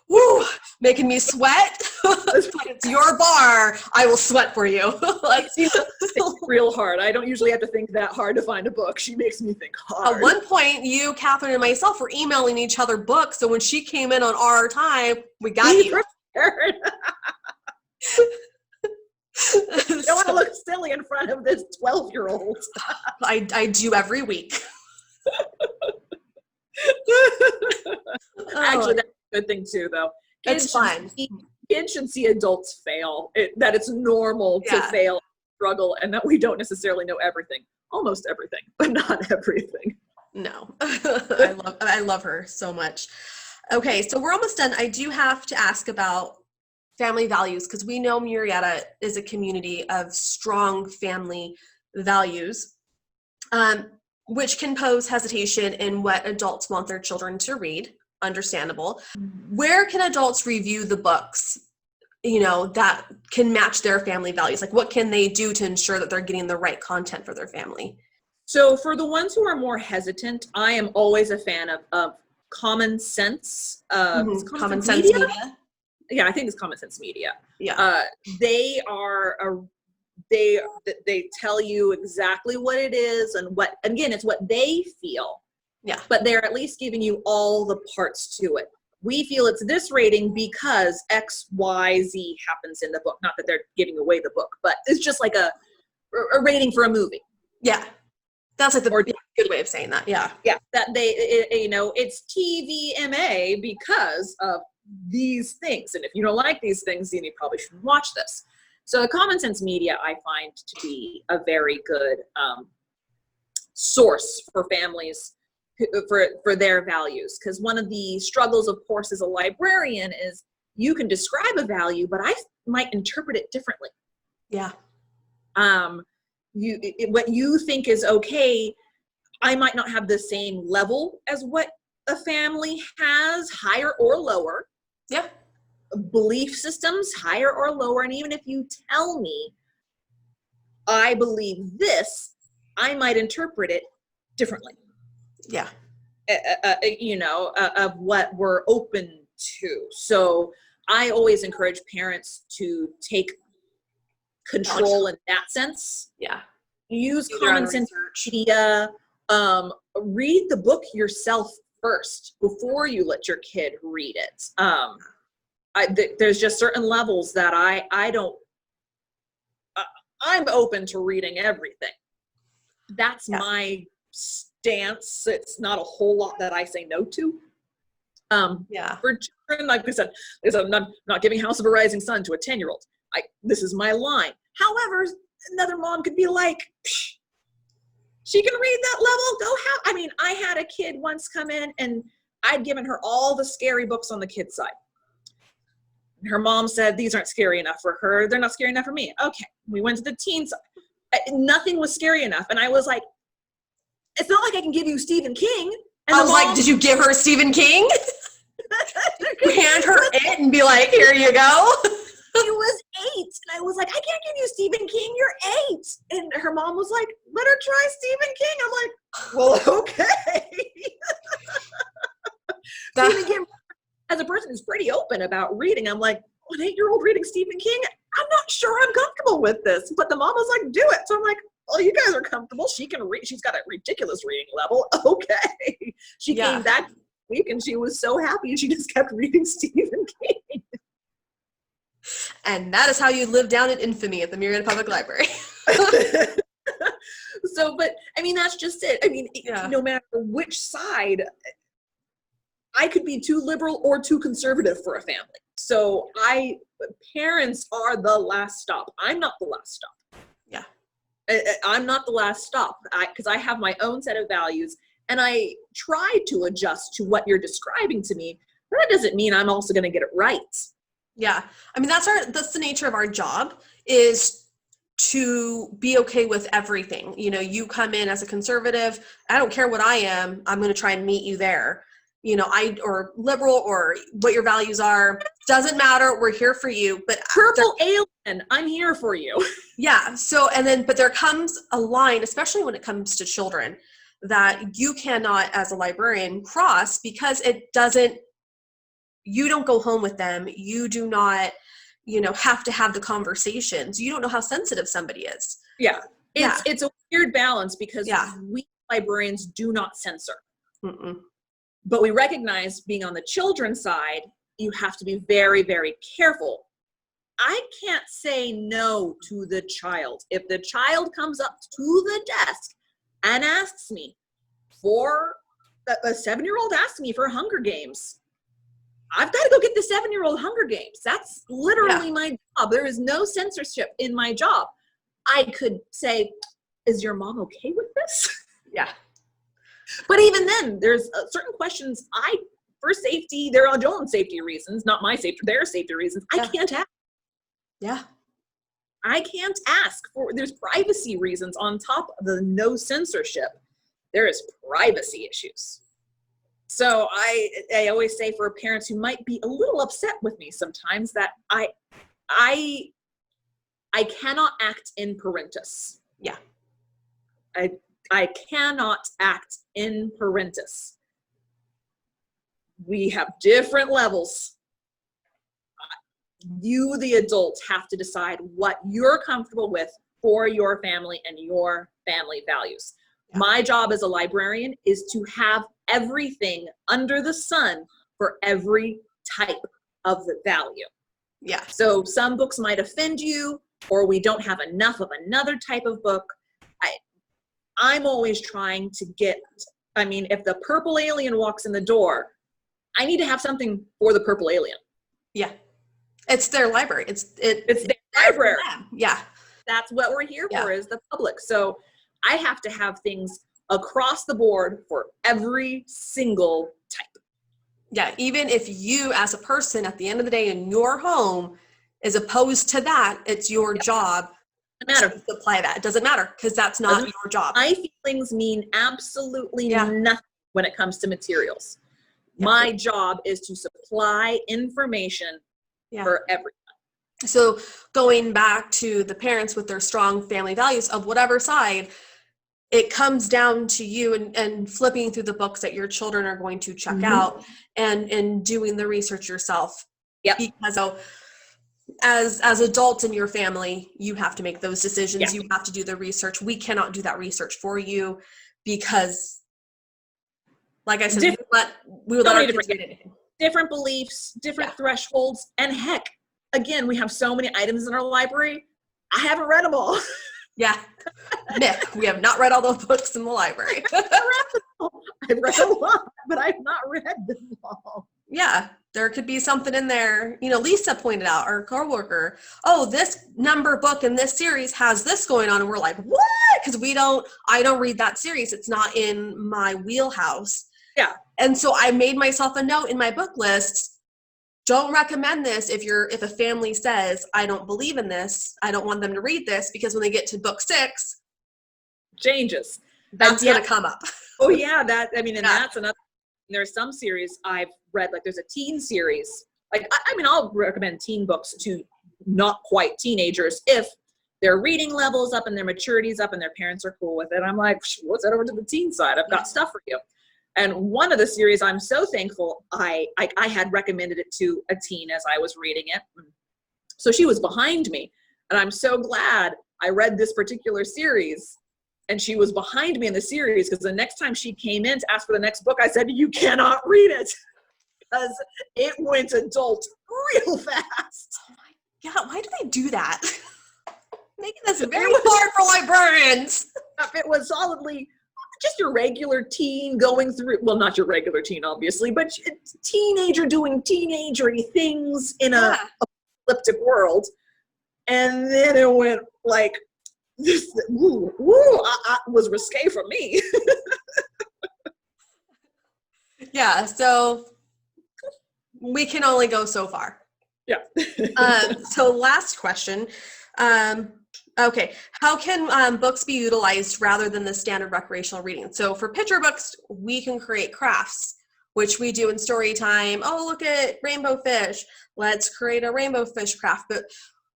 Woo, making me sweat. It's your bar. I will sweat for you. Let's think real hard. I don't usually have to think that hard to find a book. She makes me think hard. At one point, you, Catherine, and myself were emailing each other books. So when she came in on our time, we got you. I don't want to look silly in front of this 12-year-old. I do every week. Actually, that's a good thing too, though. It's fun. Kids should see adults fail. That it's normal to fail, struggle, and that we don't necessarily know everything. Almost everything, but not everything. No. I love her so much. Okay, so we're almost done. I do have to ask about family values, because we know Murrieta is a community of strong family values, which can pose hesitation in what adults want their children to read. Understandable. Where can adults review the books, that can match their family values? Like, what can they do to ensure that they're getting the right content for their family? So for the ones who are more hesitant, I am always a fan of Common Sense. Common Sense Media? Yeah, I think it's Common Sense Media. Yeah. They tell you exactly what it is and what, again, it's what they feel. Yeah. But they're at least giving you all the parts to it. We feel it's this rating because X, Y, Z happens in the book. Not that they're giving away the book, but it's just like a rating for a movie. Yeah. That's like the good way of saying that. Yeah. Yeah. That it's TVMA because of these things. And if you don't like these things, then you probably shouldn't watch this. So Common Sense Media, I find to be a very good source for families for their values. Because one of the struggles, of course, as a librarian is you can describe a value, but I might interpret it differently. Yeah. What you think is okay, I might not have the same level as what a family has, higher or lower. Yeah. Belief systems, higher or lower. And even if you tell me I believe this, I might interpret it differently. Yeah. Of what we're open to. So I always encourage parents to take control in that sense. Yeah. Use Common Sense Media. Read the book yourself first before you let your kid read it. There's just certain levels that I'm open to reading everything. That's my stance. It's not a whole lot that I say no to. For children, like I said, I'm not giving House of a Rising Sun to a 10-year-old. This is my line. However, another mom could be like, she can read that level. I had a kid once come in and I'd given her all the scary books on the kids' side. Her mom said, these aren't scary enough for her. They're not scary enough for me. Okay. We went to the teen side. Nothing was scary enough. And I was like, it's not like I can give you Stephen King. And I was like, did you give her Stephen King? Hand her it and be like, here you go. She was 8. And I was like, I can't give you Stephen King. You're 8. And her mom was like, let her try Stephen King. I'm like, well, okay. Stephen King, as a person who's pretty open about reading, I'm like, an 8-year-old reading Stephen King? I'm not sure I'm comfortable with this. But the mom was like, do it. So I'm like, well, you guys are comfortable. She can read. She's got a ridiculous reading level. Okay. She came back week and she was so happy and she just kept reading Stephen King. And that is how you live down in infamy at the Murrieta Public Library. But that's just it. No matter which side, I could be too liberal or too conservative for a family. So parents are the last stop. I'm not the last stop. Yeah. I'm not the last stop because I have my own set of values, and I try to adjust to what you're describing to me, but that doesn't mean I'm also going to get it right. Yeah. I mean, that's the nature of our job, is to be okay with everything. You know, you come in as a conservative, I don't care what I am, I'm going to try and meet you there. You know, or liberal, or what your values are, doesn't matter. We're here for you. But purple alien, I'm here for you. Yeah. So, but there comes a line, especially when it comes to children, that you cannot, as a librarian, cross, because you don't go home with them. You do not, have to have the conversations. You don't know how sensitive somebody is. Yeah. It's a weird balance, because we librarians do not censor. Mm-mm. But we recognize, being on the children's side, you have to be very, very careful. I can't say no to the child. If the child comes up to the desk and asks me for, a 7-year-old asks me for Hunger Games, I've got to go get the 7-year-old Hunger Games. That's literally my job. There is no censorship in my job. I could say, is your mom okay with this? Yeah. But even then, there's certain questions for safety, their own safety reasons, not my safety, their safety reasons, I can't ask. Yeah. I can't ask there's privacy reasons on top of the no censorship. There is privacy issues. So I always say, for parents who might be a little upset with me sometimes, that I cannot act in parentis. Yeah. I cannot act in parentis. We have different levels. You, the adult, have to decide what you're comfortable with for your family and your family values. Yeah. My job as a librarian is to have everything under the sun for every type of the value. Yeah. So some books might offend you, or we don't have enough of another type of book. I'm always trying to if the purple alien walks in the door, I need to have something for the purple alien. Yeah. It's their library. It's their library. Yeah. That's what we're here for, is the public. So I have to have things across the board for every single type. Yeah. Even if you, as a person, at the end of the day in your home, is opposed to that, it's your job to apply that. It doesn't matter, because that's not your job. My feelings mean absolutely nothing when it comes to materials. Yeah. My job is to supply information for everyone. So going back to the parents with their strong family values of whatever side, it comes down to you and flipping through the books that your children are going to check out, and doing the research yourself. Yep. Because as adults in your family, you have to make those decisions. Yeah. You have to do the research. We cannot do that research for you, because, like I said, we would let our kids read anything. Different beliefs, different thresholds, and heck, again, we have so many items in our library. I haven't read them all. Yeah. Nick, we have not read all the books in the library. I've read a lot, but I've not read them all. Yeah, there could be something in there. Lisa pointed out, our coworker, this number book in this series has this going on. And we're like, what? Because I don't read that series. It's not in my wheelhouse. Yeah. And so I made myself a note in my book list. Don't recommend this if a family says, I don't believe in this, I don't want them to read this, because when they get to book 6, changes. That's going to come up. Oh yeah, that's another. There's some series I've read, like there's a teen series. Like I'll recommend teen books to not quite teenagers if their reading level's up and their maturity's up and their parents are cool with it. I'm like, what's that over to the teen side? I've got stuff for you. And one of the series, I'm so thankful I had recommended it to a teen as I was reading it. So she was behind me, and I'm so glad I read this particular series and she was behind me in the series, because the next time she came in to ask for the next book, I said, you cannot read it, because it went adult real fast. Oh my God, why do they do that? Making this very hard for librarians. It was solidly just your regular teen going through, well, not your regular teen, obviously, but teenager doing teenagery things in a apocalyptic world. And then it went like, this was risque for me. Yeah, so we can only go so far. Yeah. So last question. Okay, how can books be utilized rather than the standard recreational reading? So for picture books, we can create crafts, which we do in story time. Oh, look at rainbow fish. Let's create a rainbow fish craft. But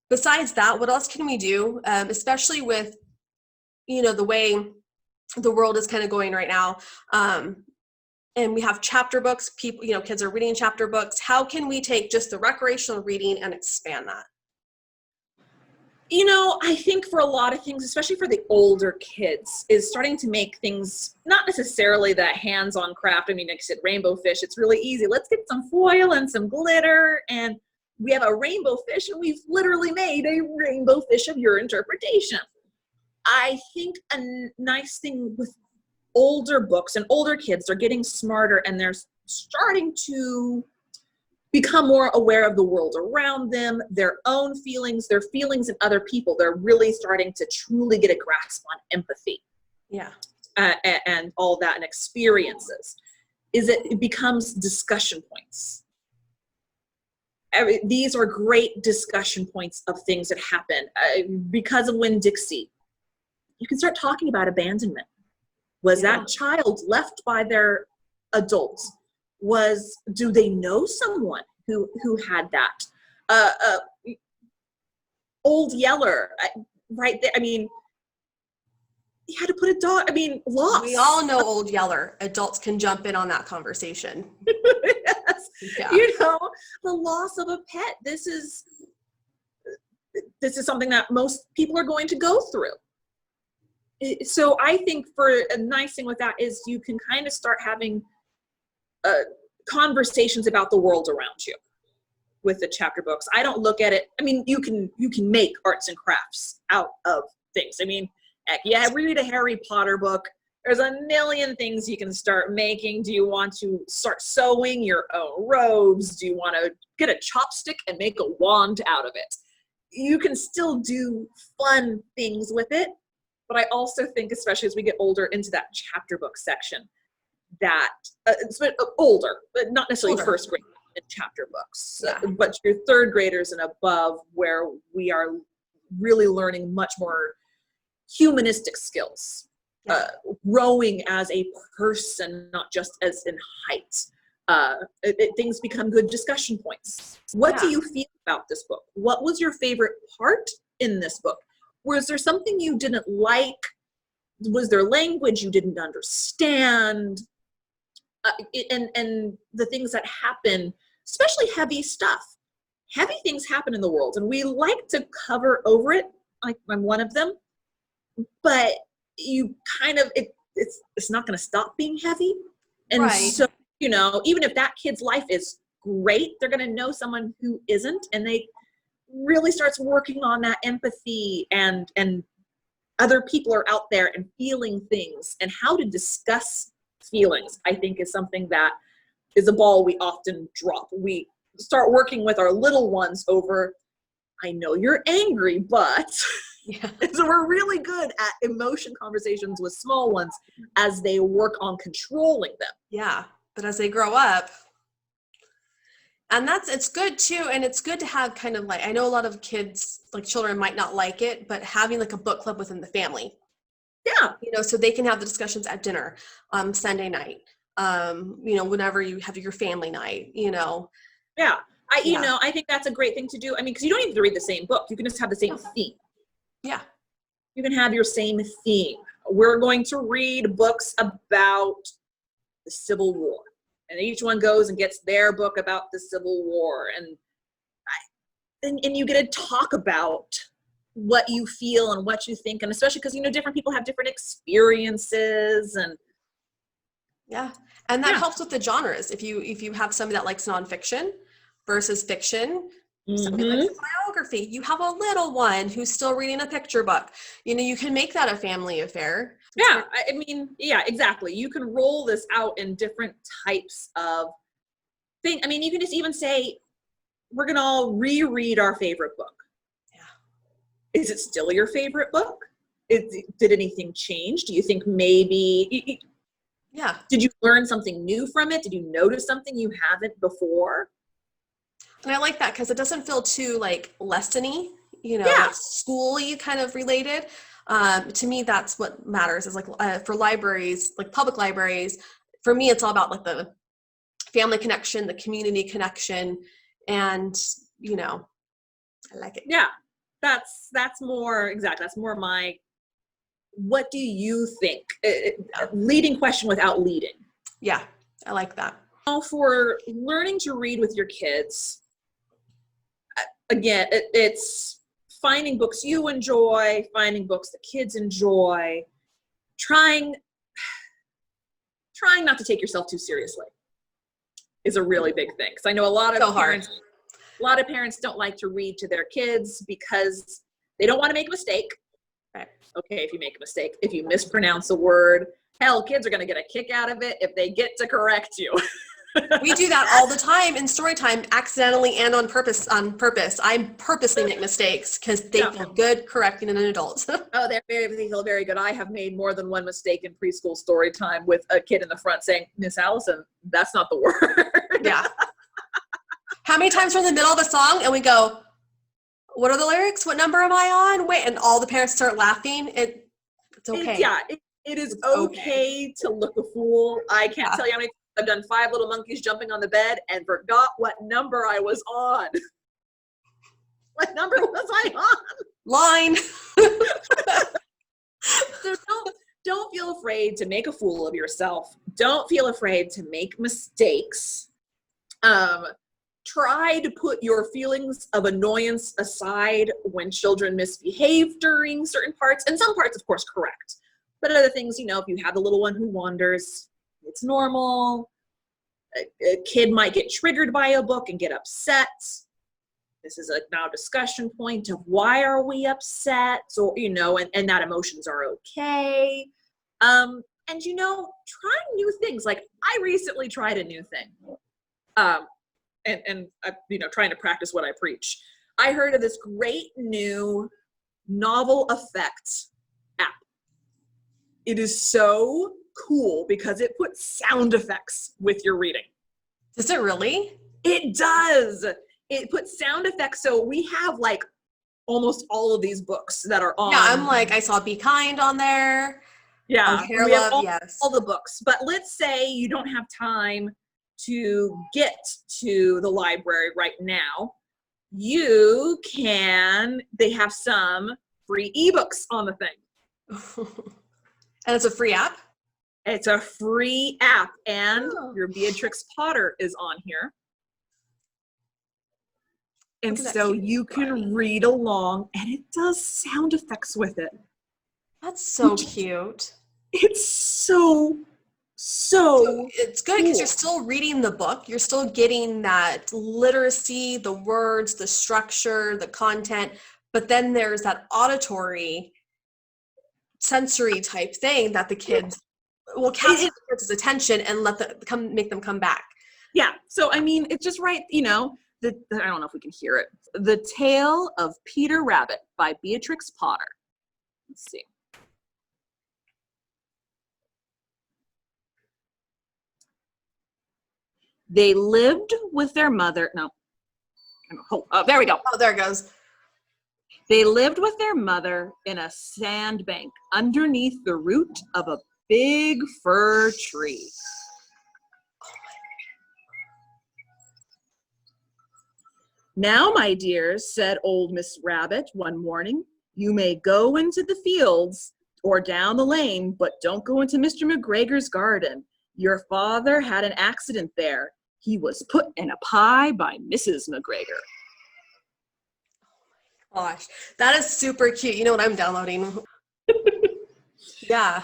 besides that, what else can we do, especially with, the way the world is kind of going right now? And we have chapter books. People, kids are reading chapter books. How can we take just the recreational reading and expand that? I think for a lot of things, especially for the older kids, is starting to make things, not necessarily that hands-on craft. I mean, like I said, rainbow fish, it's really easy. Let's get some foil and some glitter, and we have a rainbow fish, and we've literally made a rainbow fish of your interpretation. I think a nice thing with older books and older kids, they're getting smarter, and they're starting to become more aware of the world around them, their own feelings, their feelings in other people. They're really starting to truly get a grasp on empathy. Yeah. And all that, and experiences. It becomes discussion points. These are great discussion points of things that happen. Because of Winn-Dixie, you can start talking about abandonment. Was that child left by their adults? Do they know someone who had that? Old Yeller, right there. I mean, you had to put a dog. I mean, loss. We all know Old Yeller. Adults can jump in on that conversation. Yes. Yeah. The loss of a pet. This is something that most people are going to go through. So I think for a nice thing with that is you can kind of start having conversations about the world around you with the chapter books. I don't look at it. I mean, you can make arts and crafts out of things. I mean, heck, yeah, read a Harry Potter book. There's a million things you can start making. Do you want to start sewing your own robes? Do you want to get a chopstick and make a wand out of it? You can still do fun things with it. But I also think, especially as we get older into that chapter book section, that older, but not necessarily first grade in chapter books, but your third graders and above, where we are really learning much more humanistic skills, growing as a person, not just as in height. Things become good discussion points. What do you feel about this book? What was your favorite part in this book? Was there something you didn't like? Was there language you didn't understand? And the things that happen, especially heavy stuff. Heavy things happen in the world, and we like to cover over it. Like I'm one of them, but you kind of it's not going to stop being heavy. And so even if that kid's life is great, they're going to know someone who isn't, and they really starts working on that empathy and other people are out there and feeling things, and how to discuss feelings, I think, is something that is a ball we often drop. We start working with our little ones over, I know you're angry, but so we're really good at emotion conversations with small ones as they work on controlling them. Yeah, but as they grow up, and it's good too, and it's good to have kind of like, I know a lot of kids, like children might not like it, but having like a book club within the family. Yeah. So they can have the discussions at dinner, Sunday night, whenever you have your family night, Yeah. I think that's a great thing to do. I mean, because you don't even have to read the same book. You can just have the same theme. Yeah. You can have your same theme. We're going to read books about the Civil War. And each one goes and gets their book about the Civil War. And you get to talk about what you feel and what you think. And especially because, different people have different experiences. And and that helps with the genres. If you have somebody that likes nonfiction versus fiction, somebody likes biography, you have a little one who's still reading a picture book. You can make that a family affair. Yeah, I mean, yeah, exactly. You can roll this out in different types of thing. I mean, you can just even say, we're going to all reread our favorite book. Yeah. Is it still your favorite book? Did anything change? Do you think maybe, yeah. Did you learn something new from it? Did you notice something you haven't before? And I like that because it doesn't feel too like lesson-y, Yeah. like school-y kind of related. To me, that's what matters is like for libraries, like public libraries, for me, it's all about like the family connection, the community connection, and I like it. Yeah, that's more, exactly. That's more my, what do you think? Leading question without leading. Yeah, I like that. For learning to read with your kids, again, it's finding books you enjoy, finding books the kids enjoy, trying not to take yourself too seriously is a really big thing. Because I know a lot of parents don't like to read to their kids because they don't want to make a mistake. Right. Okay, if you make a mistake, if you mispronounce a word, hell, kids are going to get a kick out of it if they get to correct you. We do that all the time in story time, accidentally and on purpose. I purposely make mistakes because they feel good correcting an adult. Oh, they feel very good. I have made more than one mistake in preschool story time with a kid in the front saying, Miss Allison, that's not the word. Yeah. How many times we're in the middle of a song and we go, what are the lyrics? What number am I on? Wait, and all the parents start laughing. It's okay. It is okay to look a fool. I can't tell you how many times I've done 5 little monkeys jumping on the bed and forgot what number I was on. What number was I on? Line. So don't feel afraid to make a fool of yourself. Don't feel afraid to make mistakes. Try to put your feelings of annoyance aside when children misbehave during certain parts, and some parts, of course, correct. But other things, if you have the little one who wanders, it's normal. A kid might get triggered by a book and get upset. This is a now discussion point of why are we upset? So, and that emotions are okay. And, trying new things. Like I recently tried a new thing. And trying to practice what I preach. I heard of this great new novel effect app. It is so cool because it puts sound effects with your reading. Does it really? It does. It puts sound effects. So we have like almost all of these books that are on. Yeah, I'm like, I saw Be Kind on there. Yeah, we have all the books. But let's say you don't have time to get to the library right now. They have some free ebooks on the thing. And it's a free app? It's a free app, and your Beatrix Potter is on here. And so you can read along, and it does sound effects with it. That's so cute. It's so it's good because you're still reading the book. You're still getting that literacy, the words, the structure, the content, but then there's that auditory, sensory type thing that the kids will capture the kids' attention and make them come back. Yeah. So I mean, it's just right. I don't know if we can hear it. The Tale of Peter Rabbit by Beatrix Potter. Let's see. They lived with their mother. No. Oh, there we go. Oh, there it goes. They lived with their mother in a sandbank underneath the root of a big fir tree. Now, my dears, said old Miss Rabbit one morning, you may go into the fields or down the lane, but don't go into Mr. McGregor's garden. Your father had an accident there. He was put in a pie by Mrs. McGregor. Gosh, that is super cute. You know what I'm downloading? Yeah.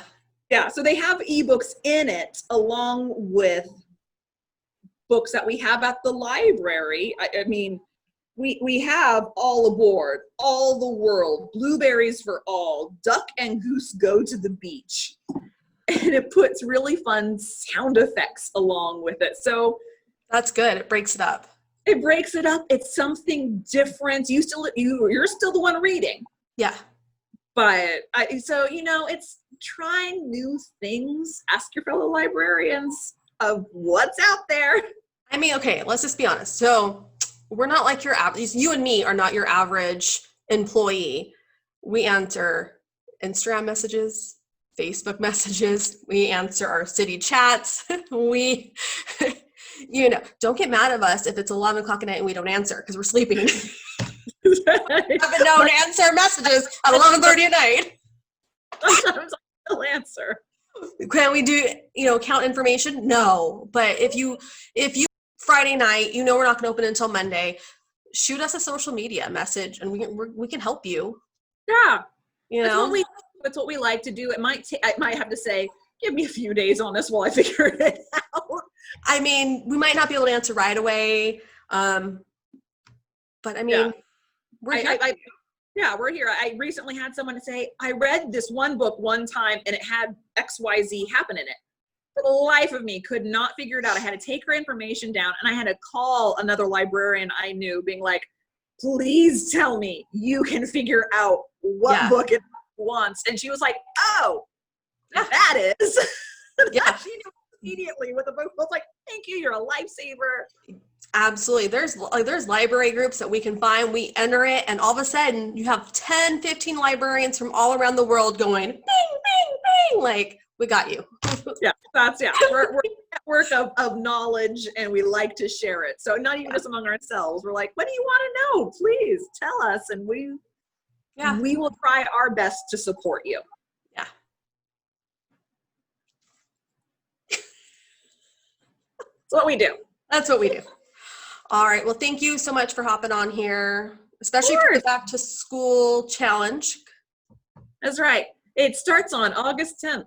Yeah, so they have ebooks in it along with books that we have at the library. I mean, we have all aboard, all the world, blueberries for all, duck and goose go to the beach. And it puts really fun sound effects along with it. So that's good. It breaks it up. It breaks it up. It's something different. You're still the one reading. Yeah. But it's trying new things. Ask your fellow librarians of what's out there. I mean, okay, let's just be honest. So we're not like your average, you and me are not your average employee. We answer Instagram messages, Facebook messages. We answer our city chats. We, don't get mad at us if it's 11 o'clock at night and we don't answer because we're sleeping. I've been known to answer messages at 11:30 at night. Sometimes I will answer. Can we do, count information? No. But if you Friday night, we're not going to open until Monday, shoot us a social media message and we can help you. Yeah. That's what we like to do. I might have to say, give me a few days on this while I figure it out. I mean, we might not be able to answer right away. But I mean, we're here. We're here. I recently had someone say, I read this one book one time and it had XYZ happen in it. For the life of me, could not figure it out. I had to take her information down and I had to call another librarian I knew being like, please tell me you can figure out what book it wants. And she was like, oh, that is. Yeah. She knew immediately with the book. I was like, thank you. You're a lifesaver. Absolutely. There's library groups that we can find. We enter it and all of a sudden you have 10, 15 librarians from all around the world going, bing, bing, bing. Like, we got you. We're a network of knowledge and we like to share it. So not even just among ourselves. We're like, what do you want to know? Please tell us. And we will try our best to support you. Yeah. That's what we do. That's what we do. All right. Well, thank you so much for hopping on here, especially for the back to school challenge. That's right. It starts on August 10th.